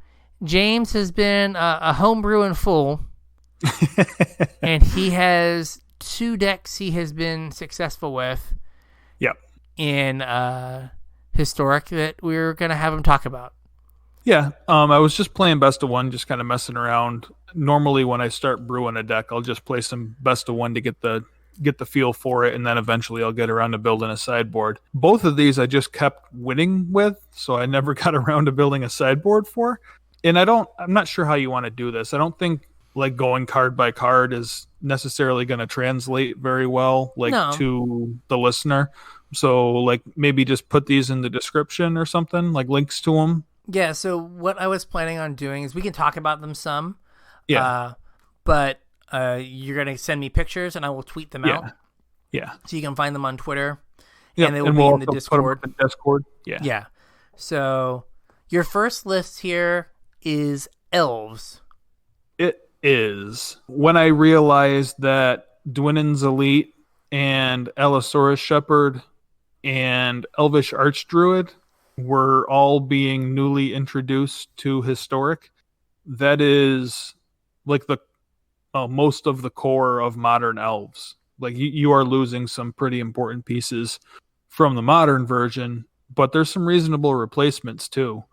James has been a homebrewing fool, and he has 2 decks he has been successful with. Yep. In historic that we're gonna have him talk about. Yeah. I was just playing best of one, just kind of messing around. Normally, when I start brewing a deck, I'll just play some best of one to get the feel for it, and then eventually I'll get around to building a sideboard. Both of these I just kept winning with, so I never got around to building a sideboard for. And I'm not sure how you want to do this. I don't think like going card by card is necessarily going to translate very well to the listener. So like maybe just put these in the description or something, like links to them. Yeah, so what I was planning on doing is we can talk about them some. Yeah. But you're going to send me pictures and I will tweet them out. Yeah. So you can find them on Twitter. Yeah, and they will be in the Discord. Put them in the Discord. Yeah. Yeah. So your first list here is elves. It is. When I realized that Dwinnen's Elite and Allosaurus Shepherd and Elvish Archdruid were all being newly introduced to historic, that is like the most of the core of modern elves. Like you are losing some pretty important pieces from the modern version, but there's some reasonable replacements too.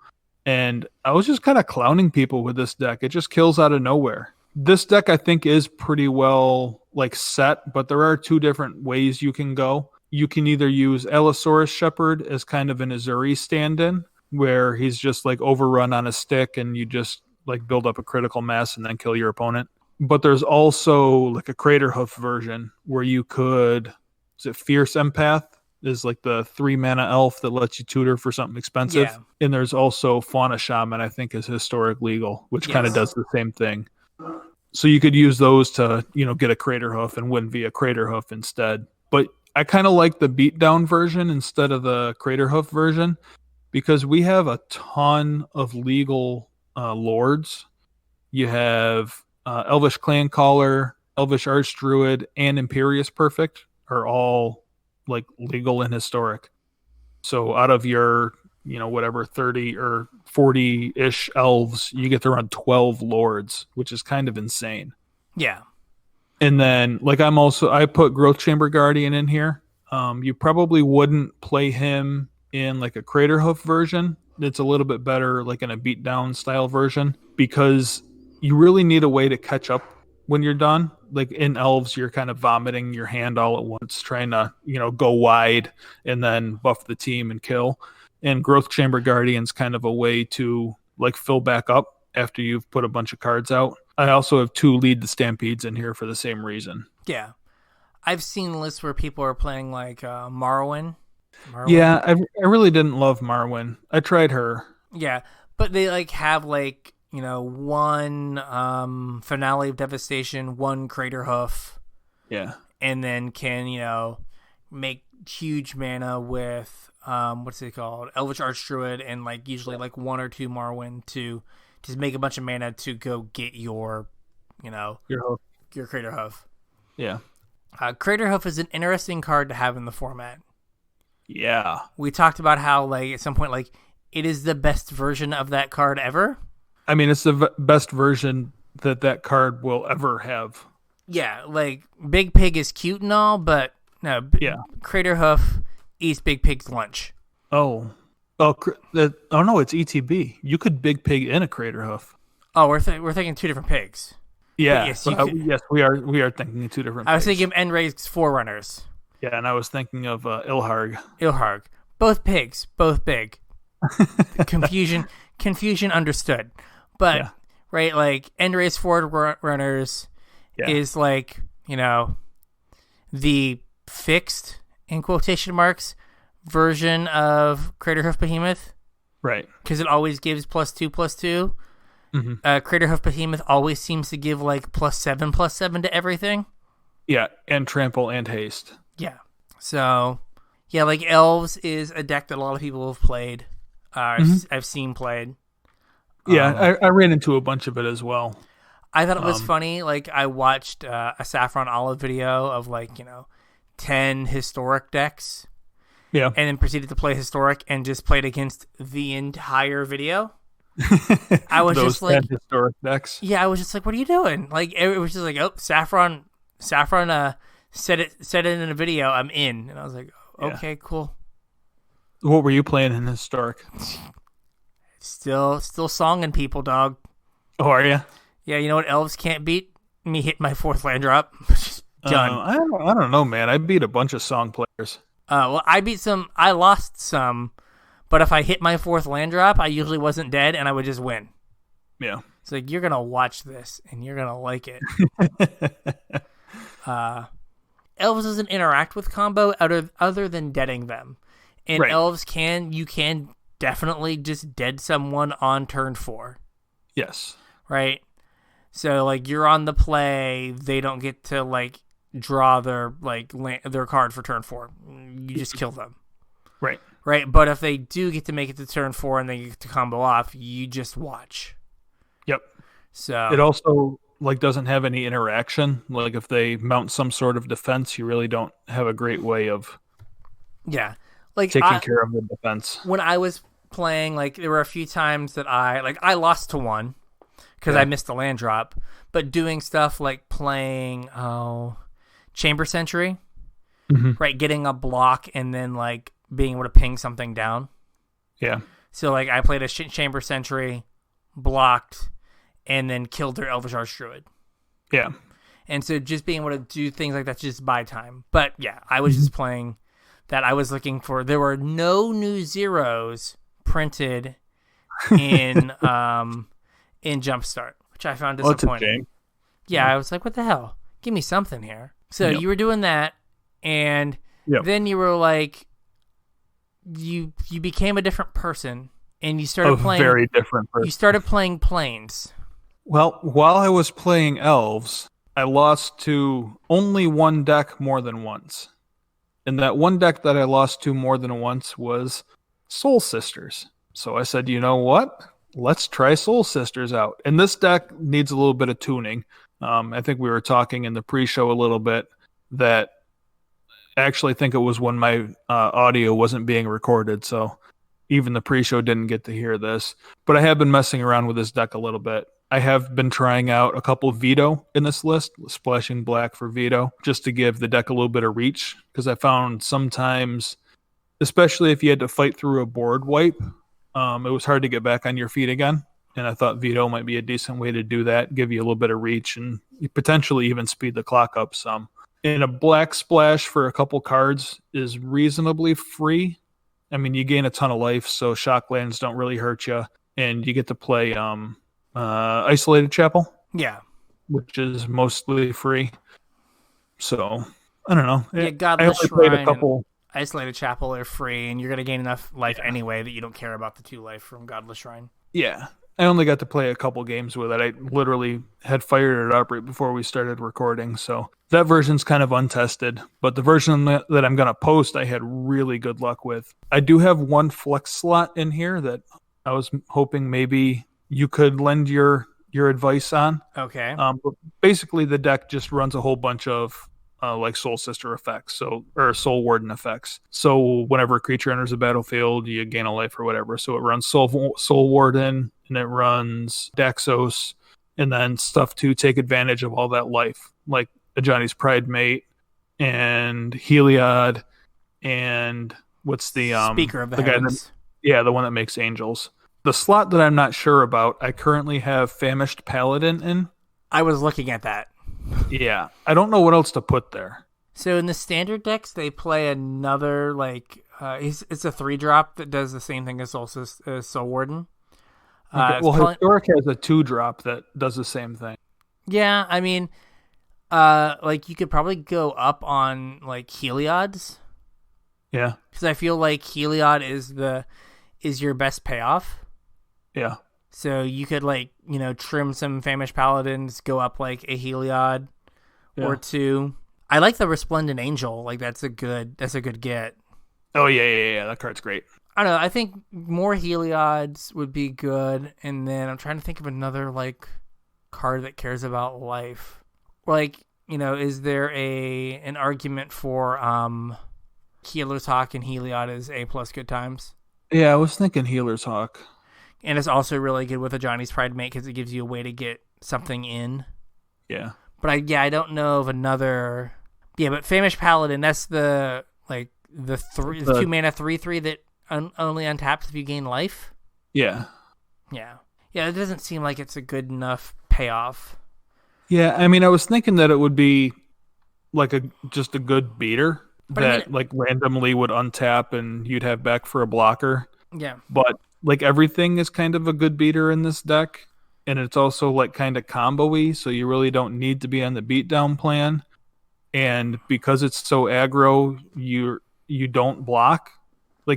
And I was just kind of clowning people with this deck. It just kills out of nowhere. This deck I think is pretty well like set, but there are 2 different ways you can go. You can either use Allosaurus Shepherd as kind of an Azuri stand-in, where he's just like overrun on a stick and you just like build up a critical mass and then kill your opponent. But there's also like a Craterhoof version where you could, is it Fierce Empath? Is like the 3 mana elf that lets you tutor for something expensive. Yeah. And there's also Fauna Shaman, I think is historic legal, which kind of does the same thing. So you could use those to, get a Craterhoof and win via Craterhoof instead. But I kind of like the beatdown version instead of the Craterhoof version because we have a ton of legal lords. You have Elvish Clancaller, Elvish Archdruid, and Imperious Perfect are all like legal and historic. So out of your, whatever 30 or 40-ish elves, you get to run 12 lords, which is kind of insane. Yeah. And then, like, I put Growth Chamber Guardian in here. You probably wouldn't play him in, like, a Craterhoof version. It's a little bit better, like, in a beatdown style version, because you really need a way to catch up when you're done. Like, in Elves, you're kind of vomiting your hand all at once, trying to, go wide and then buff the team and kill. And Growth Chamber Guardian's kind of a way to, like, fill back up after you've put a bunch of cards out. I also have 2 Lead the Stampedes in here for the same reason. Yeah. I've seen lists where people are playing like Marwyn. Yeah, I really didn't love Marwyn. I tried her. Yeah, but they like have like, 1 Finale of Devastation, 1 Craterhoof. Yeah. And then can, make huge mana with, what's it called? Elvish Archdruid and like usually like 1 or 2 Marwyn to just make a bunch of mana to go get your Craterhoof. Yeah. Craterhoof is an interesting card to have in the format. Yeah. We talked about how, like, at some point, like, it is the best version of that card ever. I mean, it's the best version that card will ever have. Yeah, like, Big Pig is cute and all, but no, Craterhoof eats Big Pig's lunch. Oh, no, it's ETB. You could Big Pig in a Craterhoof. Oh, we're thinking 2 different pigs. Yeah, yes, we are thinking of 2 different pigs. I was thinking of Enrage's Forerunners. Yeah, and I was thinking of Ilharg. Both pigs, both big. Confusion understood. But, right, like, Enrage's Forerunners is like, the fixed, in quotation marks, version of Craterhoof Behemoth. Right. Because it always gives +2/+2. Mm-hmm. Craterhoof Behemoth always seems to give like +7/+7 to everything. Yeah, and trample and haste. Yeah. So, yeah, like Elves is a deck that a lot of people have played. I've seen played. Yeah, I ran into a bunch of it as well. I thought it was funny. Like, I watched a Saffron Olive video of 10 historic decks. Yeah. And then proceeded to play historic and just played against the entire video. I was Those just like, historic decks. Yeah, I was just like, what are you doing? Like, it was just like, oh, Saffron said it in a video. I'm in. And I was like, okay, cool. What were you playing in historic? Still songing people, dog. Oh, are you? Yeah, you know what Elves can't beat? Me hit my 4th land drop. Just done. I don't know, man. I beat a bunch of song players. Well, I beat some. I lost some, but if I hit my 4th land drop, I usually wasn't dead, and I would just win. Yeah. It's like, you're gonna watch this, and you're gonna like it. Elves doesn't interact with combo other than deading them, and Elves you can definitely just dead someone on turn 4. Yes. Right. So you're on the play, they don't get to draw their their card for turn 4. You just kill them. Right. Right. But if they do get to make it to turn 4 and they get to combo off, you just watch. Yep. So it also doesn't have any interaction. Like if they mount some sort of defense, you really don't have a great way of taking care of the defense. When I was playing, there were a few times that I lost to one because I missed the land drop, but doing stuff like playing Chamber Sentry, right, getting a block and then being able to ping something down. Yeah. So I played a Chamber Sentry, blocked, and then killed their Elvish Archdruid. Yeah. And so just being able to do things like that to just buy time. But yeah, I was just playing that. I was looking for, there were no new zeros printed in Jumpstart, which I found disappointing. Yeah, I was like, what the hell? Give me something here. So you were doing that, and then you were like, you became a different person, and you started playing very different person. You started playing Plains. Well, while I was playing Elves, I lost to only one deck more than once. And that one deck that I lost to more than once was Soul Sisters. So I said, you know what? Let's try Soul Sisters out. And this deck needs a little bit of tuning. I think we were talking in the pre-show a little bit that I actually think it was when my audio wasn't being recorded. So even the pre-show didn't get to hear this. But I have been messing around with this deck a little bit. I have been trying out a couple Veto in this list, splashing black for Veto, just to give the deck a little bit of reach. Because I found sometimes, especially if you had to fight through a board wipe, it was hard to get back on your feet again. And I thought Veto might be a decent way to do that, give you a little bit of reach, and potentially even speed the clock up some. And a black splash for a couple cards is reasonably free. I mean, you gain a ton of life, so Shocklands don't really hurt you. And you get to play Isolated Chapel. Yeah. Which is mostly free. So, I don't know. Yeah, Godless Shrine a couple. Isolated Chapel are free, and you're going to gain enough life anyway that you don't care about the 2 life from Godless Shrine. Yeah. I only got to play a couple games with it. I literally had fired it up right before we started recording, so that version's kind of untested. But the version that I'm going to post, I had really good luck with. I do have one flex slot in here that I was hoping maybe you could lend your advice on. Okay. But basically, the deck just runs a whole bunch of Soul Sister effects, or Soul Warden effects. So whenever a creature enters the battlefield, you gain a life or whatever. So it runs Soul Warden, and it runs Daxos, and then stuff to take advantage of all that life, like Ajani's Pride Mate, and Heliod, and what's the Speaker of the guy Heavens. The one that makes angels. The slot that I'm not sure about, I currently have Famished Paladin in. I was looking at that. Yeah, I don't know what else to put there. So in the standard decks, they play another it's a 3-drop that does the same thing as Soul Warden. Historic has a 2-drop that does the same thing. Yeah, I mean, you could probably go up on Heliod's. Yeah, because I feel like Heliod is your best payoff. Yeah. So you could trim some Famished Paladins, go up like a Heliod or two. I like the Resplendent Angel. Like that's a good get. Oh yeah. That card's great. I don't know. I think more Heliods would be good, and then I'm trying to think of another card that cares about life. Is there an argument for Healer's Hawk and Heliod as A+ good times? Yeah, I was thinking Healer's Hawk. And it's also really good with a Johnny's Pride mate because it gives you a way to get something in. Yeah. But I don't know of another. Yeah, but Famished Paladin, that's the 2 mana 3/3 that only untaps if you gain life. Yeah. Yeah. Yeah, it doesn't seem like it's a good enough payoff. Yeah, I mean, I was thinking that it would be just a good beater that randomly would untap and you'd have back for a blocker. Yeah. But everything is kind of a good beater in this deck, and it's also kind of combo-y, so you really don't need to be on the beatdown plan. And because it's so aggro, you don't block.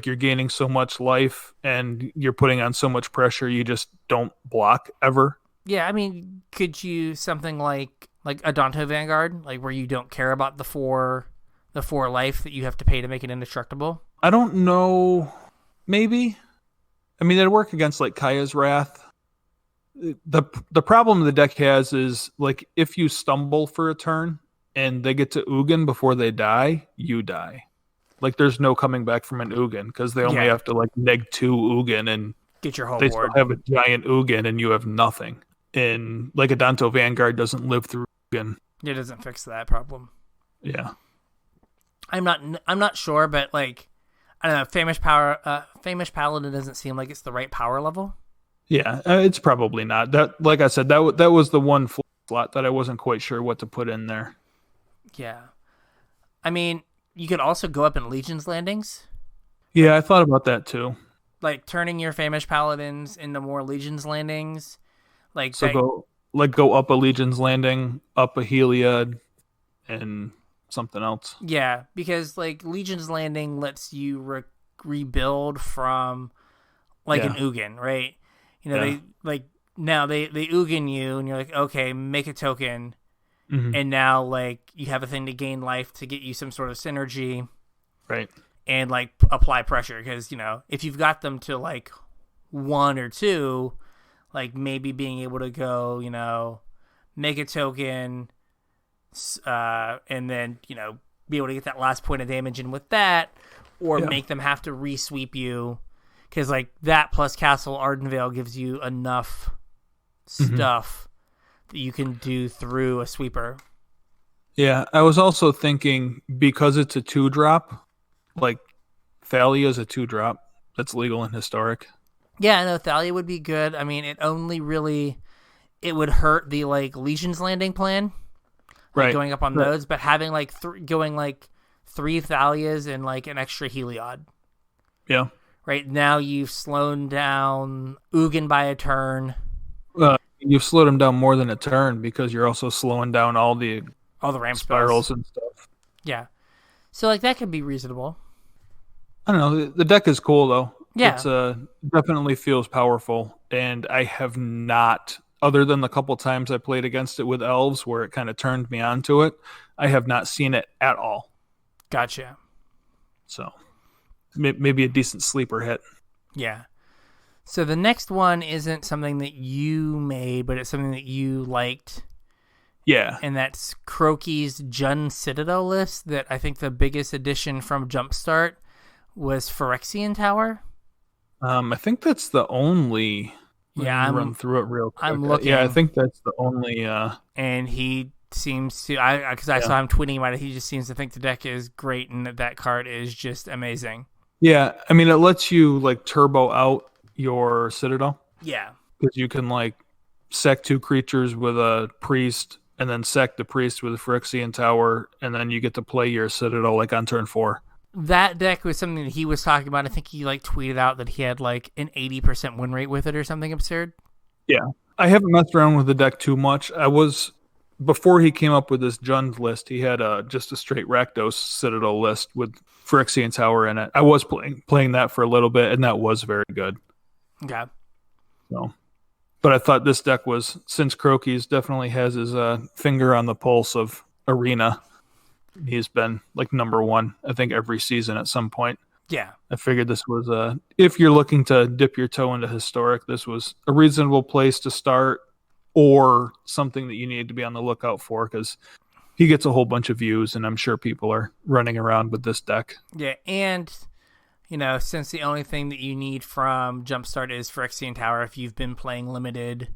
You're gaining so much life and you're putting on so much pressure, you just don't block ever. Yeah, I mean, could you something like Adonto Vanguard, where you don't care about the four life that you have to pay to make it indestructible? I don't know. Maybe. I mean, it'd work against Kaya's Wrath. The problem the deck has is if you stumble for a turn and they get to Ugin before they die, you die. There's no coming back from an Ugin because they only have to neg 2 Ugin and get your whole they board. Still have a giant Ugin and you have nothing. And Adonto Vanguard doesn't live through Ugin. It doesn't fix that problem. Yeah. I'm not sure, but I don't know. Famished Paladin doesn't seem like it's the right power level. Yeah, it's probably not. That, like I said, that was the one slot that I wasn't quite sure what to put in there. Yeah, I mean, you could also go up in Legion's Landings. Yeah, I thought about that too. Turning your Famished Paladins into more Legion's Landings. Go up a Legion's Landing, up a Heliod, and something else. Yeah, because Legion's Landing lets you rebuild from an Ugin, right? They now they Ugin you, and you're okay, make a token, and now you have a thing to gain life to get you some sort of synergy, right? And apply pressure because if you've got them to 1 or 2, maybe being able to go make a token, and then be able to get that last point of damage in with that, or make them have to resweep you. Because that plus Castle Ardenvale gives you enough stuff that you can do through a sweeper. Yeah, I was also thinking because it's a 2-drop, Thalia is a 2-drop. That's legal and historic. Yeah, no, Thalia would be good. I mean, it would hurt the Legion's Landing plan, right? Going up on those, but having going 3 Thalias and an extra Heliod. Yeah. Right now, you've slowed down Ugin by a turn. You've slowed him down more than a turn because you're also slowing down all the ramp spirals spells and stuff. Yeah, so that could be reasonable. I don't know. The deck is cool though. Yeah, it's definitely feels powerful, and I have not, other than the couple times I played against it with elves where it kind of turned me onto it, I have not seen it at all. Gotcha. So. Maybe a decent sleeper hit. Yeah. So the next one isn't something that you made, but it's something that you liked. Yeah. And that's Croaky's Jund Citadel list that I think the biggest addition from Jumpstart was Phyrexian Tower. I think that's the only... I'm run through it real quick. I'm looking. Yeah, I think that's the only... And he seems to... Because I saw him tweeting about it, he just seems to think the deck is great and that card is just amazing. Yeah, I mean, it lets you turbo out your Citadel. Yeah. Because you can sack 2 creatures with a priest and then sack the priest with a Phyrexian Tower, and then you get to play your Citadel on turn 4. That deck was something that he was talking about. I think he tweeted out that he had an 80% win rate with it or something absurd. Yeah. I haven't messed around with the deck too much. I was before he came up with this Jund list, he had just a straight Rakdos Citadel list with Phyrexian Tower in it. I was playing that for a little bit, and that was very good. Okay. So, but I thought this deck was, since Croaky's definitely has his finger on the pulse of Arena, he's been like number one, I think, every season at some point. Yeah. I figured this was, if you're looking to dip your toe into Historic, this was a reasonable place to start, or something that you need to be on the lookout for, because he gets a whole bunch of views, and I'm sure people are running around with this deck. Yeah, and, since the only thing that you need from Jumpstart is Phyrexian Tower, if you've been playing Limited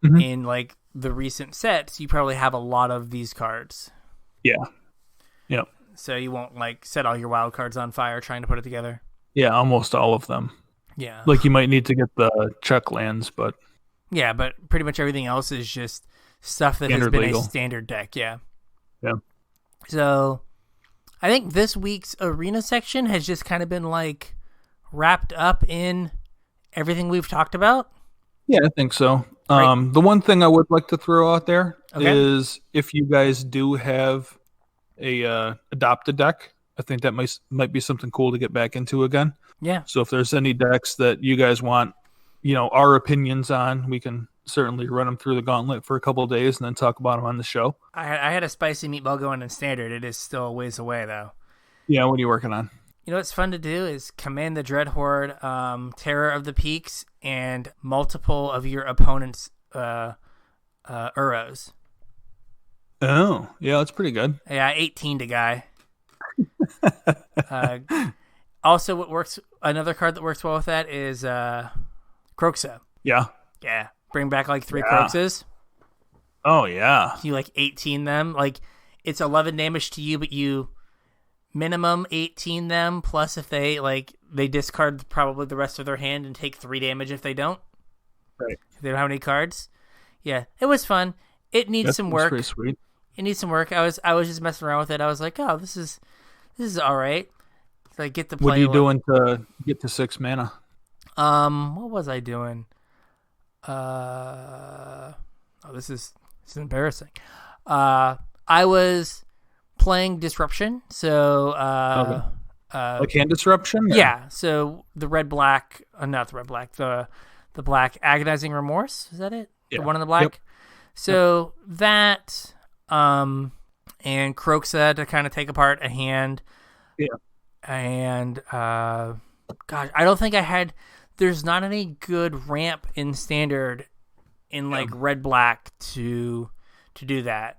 in, like, the recent sets, you probably have a lot of these cards. Yeah. Yep. So you won't, like, set all your wild cards on fire trying to put it together. Yeah, almost all of them. Yeah. Like, you might need to get the check lands, but... Yeah, but pretty much everything else is just stuff that standard has been legal. a standard deck, yeah. Yeah. So, I think this week's Arena section has just kind of been, like, wrapped up in everything we've talked about. Yeah, I think so. Right. The one thing I would like to throw out there is if you guys do have a adopted deck, I think that might be something cool to get back into again. Yeah. So if there's any decks that you guys want, our opinions on, we can certainly run them through the gauntlet for a couple of days and then talk about them on the show. I had a spicy meatball going in standard. It is still a ways away, though. Yeah, what are you working on? What's fun to do is Command the Dread Horde, Terror of the Peaks, and multiple of your opponent's Uros. Oh, yeah, that's pretty good. Yeah, 18 to guy. Also, another card that works well with that is Croxa. Yeah. Yeah. Bring back like 3 Croxas. Oh, yeah. You like 18 them. Like, it's 11 damage to you, but you minimum 18 them, plus if they discard probably the rest of their hand and take 3 damage if they don't. Right. If they don't have any cards. Yeah, it was fun. It needs some work. Pretty sweet. It needs some work. I was just messing around with it. I was like, oh, this is all right. So I get to play. What are you doing to get to 6 mana? What was I doing? This is embarrassing. I was playing Disruption. So like hand disruption? Or? Yeah. So the not the red black, the black Agonizing Remorse. Is that it? Yeah. The one in the black. Yep. So that and Croxa to kind of take apart a hand. Yeah. And gosh, I don't think I had. There's not any good ramp in standard in like red black to do that.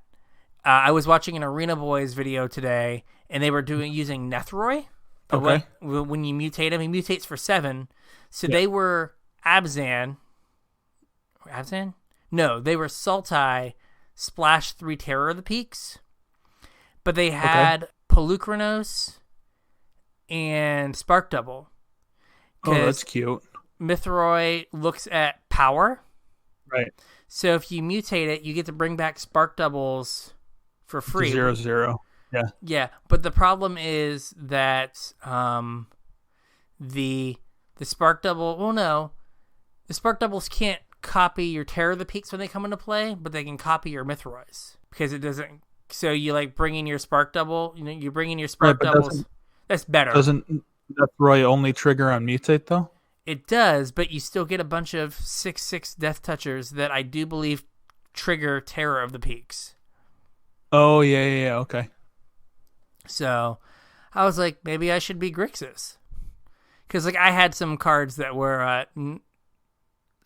I was watching an Arena Boys video today, and they were using Nethroi. Okay. When you mutate him, he mutates for 7. So they were Abzan. Abzan? No, they were Sultai Splash 3 Terror of the Peaks. But they had Polukranos and Spark Double. Oh, that's cute. Mithroi looks at power. Right. So if you mutate it, you get to bring back Spark Doubles for free. 0/0. Yeah. Yeah, but the problem is that the Spark Double. Well, no, the Spark Doubles can't copy your Terror of the Peaks when they come into play, but they can copy your Mithroids because it doesn't. So you like bring in your Spark Double. You bring in your Spark Doubles. That's better. Doesn't Nethroi only trigger on mutate though? It does, but you still get a bunch of 6/6 Death Touchers that I do believe trigger Terror of the Peaks. Oh yeah, okay. So I was like, maybe I should be Grixis. Because like I had some cards that were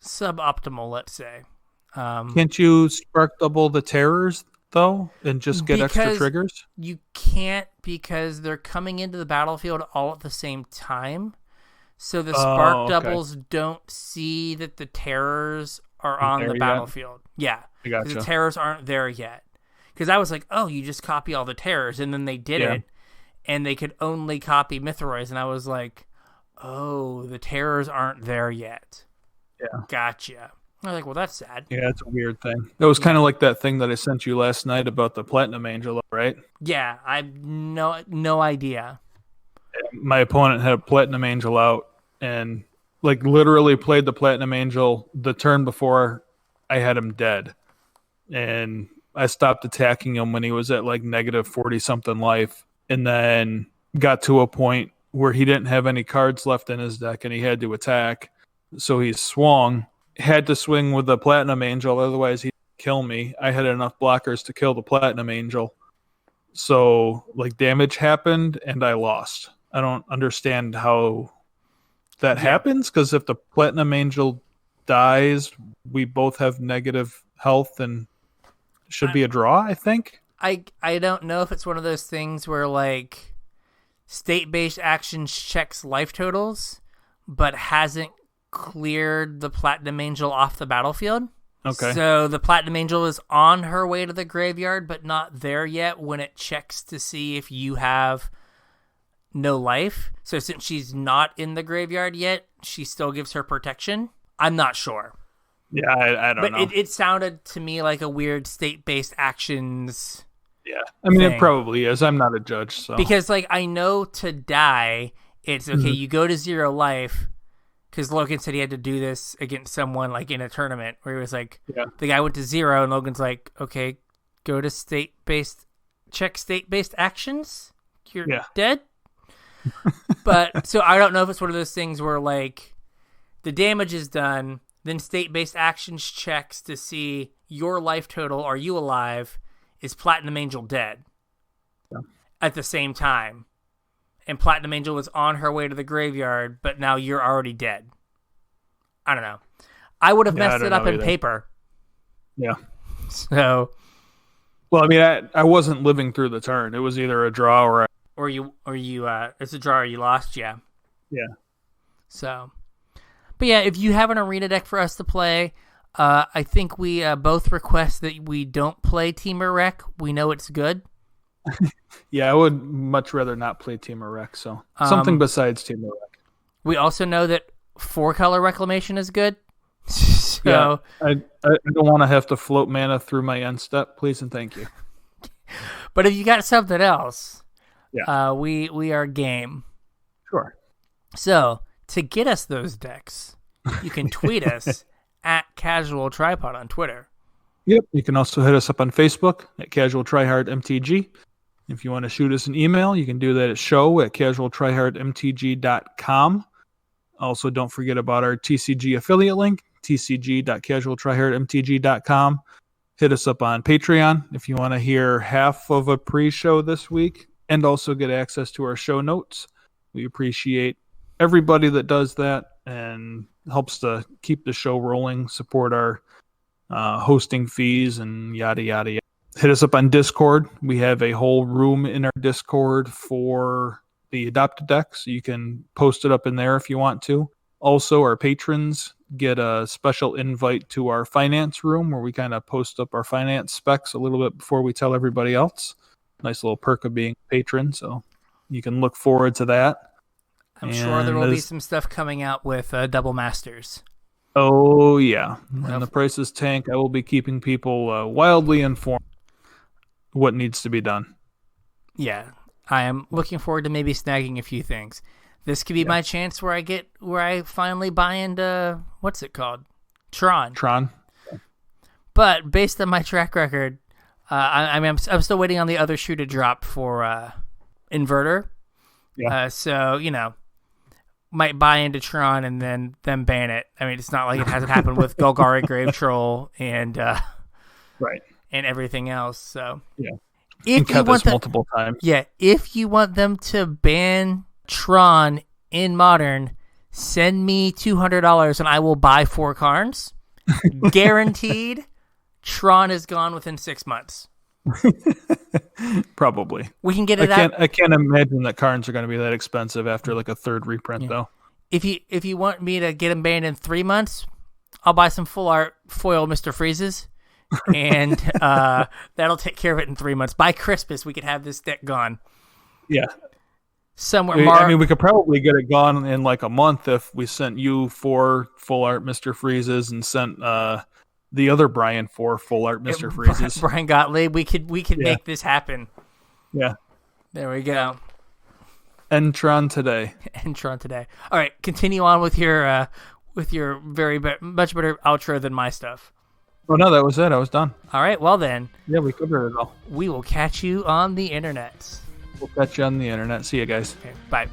suboptimal, let's say. Can't you Spark Double the Terrors though and just get extra triggers? You can't, because they're coming into the battlefield all at the same time. So the Spark Doubles don't see that the Terrors are on the battlefield. Yeah. I gotcha. The Terrors aren't there yet. Because I was like, oh, you just copy all the Terrors. And then they did it. And they could only copy Mithroids. And I was like, oh, the Terrors aren't there yet. Yeah. Gotcha. I was like, well, that's sad. Yeah, it's a weird thing. It was kind of like that thing that I sent you last night about the Platinum Angel, right? Yeah, I have no idea. My opponent had a Platinum Angel out and like literally played the Platinum Angel the turn before I had him dead. And I stopped attacking him when he was at like negative 40 something life, and then got to a point where he didn't have any cards left in his deck and he had to attack. So he swung, had to swing with the Platinum Angel, otherwise he'd kill me. I had enough blockers to kill the Platinum Angel. So like damage happened and I lost. I don't understand how that happens, because if the Platinum Angel dies, we both have negative health and it should be a draw, I think. I don't know if it's one of those things where like state-based actions checks life totals, but hasn't cleared the Platinum Angel off the battlefield. Okay. So the Platinum Angel is on her way to the graveyard, but not there yet when it checks to see if you have no life. So since she's not in the graveyard yet, she still gives her protection. I'm not sure. Yeah, I don't know. But it sounded to me like a weird state-based actions. Yeah, I mean, thing. It probably is. I'm not a judge, so. Because, like, I know to die, it's, okay, you go to 0 life, because Logan said he had to do this against someone, like, in a tournament, where he was like, the guy went to 0, and Logan's like, okay, go to check state-based actions? You're dead? But, so I don't know if it's one of those things where, like, the damage is done, then state-based actions checks to see your life total, are you alive? Is Platinum Angel dead at the same time? And Platinum Angel was on her way to the graveyard, but now you're already dead. I don't know. I would have messed it up in paper. Yeah. So. Well, I mean, I wasn't living through the turn. It was either a draw or you it's a draw or you lost. Yeah. Yeah. So. But yeah, if you have an arena deck for us to play, I think we both request that we don't play Temur Rec. We know it's good. Yeah, I would much rather not play Temur Rec, so something besides Temur Rec. We also know that 4-color Reclamation is good. So yeah, I don't want to have to float mana through my end step, please and thank you. But if you got something else, yeah, we are game. Sure. So to get us those decks, you can tweet us at CasualTryPod on Twitter. Yep. You can also hit us up on Facebook at CasualTryHardMTG. If you want to shoot us an email, you can do that at show@CasualTryHardMTG.com. Also, don't forget about our TCG affiliate link, tcg.casualtryhardmtg.com. Hit us up on Patreon if you want to hear half of a pre-show this week and also get access to our show notes. We appreciate everybody that does that and helps to keep the show rolling, support our hosting fees and yada, yada, yada. Hit us up on Discord. We have a whole room in our Discord for the adopted deck, so you can post it up in there if you want to. Also, our patrons get a special invite to our finance room where we kind of post up our finance specs a little bit before we tell everybody else. Nice little perk of being a patron, so you can look forward to that. I'm sure there will be some stuff coming out with Double Masters. Oh, yeah. When the prices tank, I will be keeping people wildly informed what needs to be done. Yeah. I am looking forward to maybe snagging a few things. This could be my chance where I finally buy into, what's it called? Tron. But based on my track record, I'm still waiting on the other shoe to drop for Inverter. Yeah. So, might buy into Tron and then ban it. I mean, it's not like it hasn't happened with Golgari Grave Troll and right. And everything else. So yeah, if you want multiple times. Yeah, if you want them to ban Tron in Modern, send me $200 and I will buy 4 cards. Guaranteed. Tron is gone within 6 months. Probably. We can get it out. I can't imagine that cards are going to be that expensive after like a third reprint, though. If you want me to get them banned in 3 months, I'll buy some full art foil Mr. Freezes, and that'll take care of it in 3 months. By Christmas, we could have this deck gone. Yeah. Somewhere. We could probably get it gone in like a month if we sent you 4 full art Mr. Freezes and sent the other Brian 4 full art Mr. Freezes. Brian Gottlieb. We could make this happen. Yeah. There we go. Entron today. All right, continue on with your very much better outro than my stuff. Oh, no, that was it. I was done. All right, well then, Yeah, we covered it all. we will catch you on the internet. We'll catch you on the internet. See you guys. Okay, bye.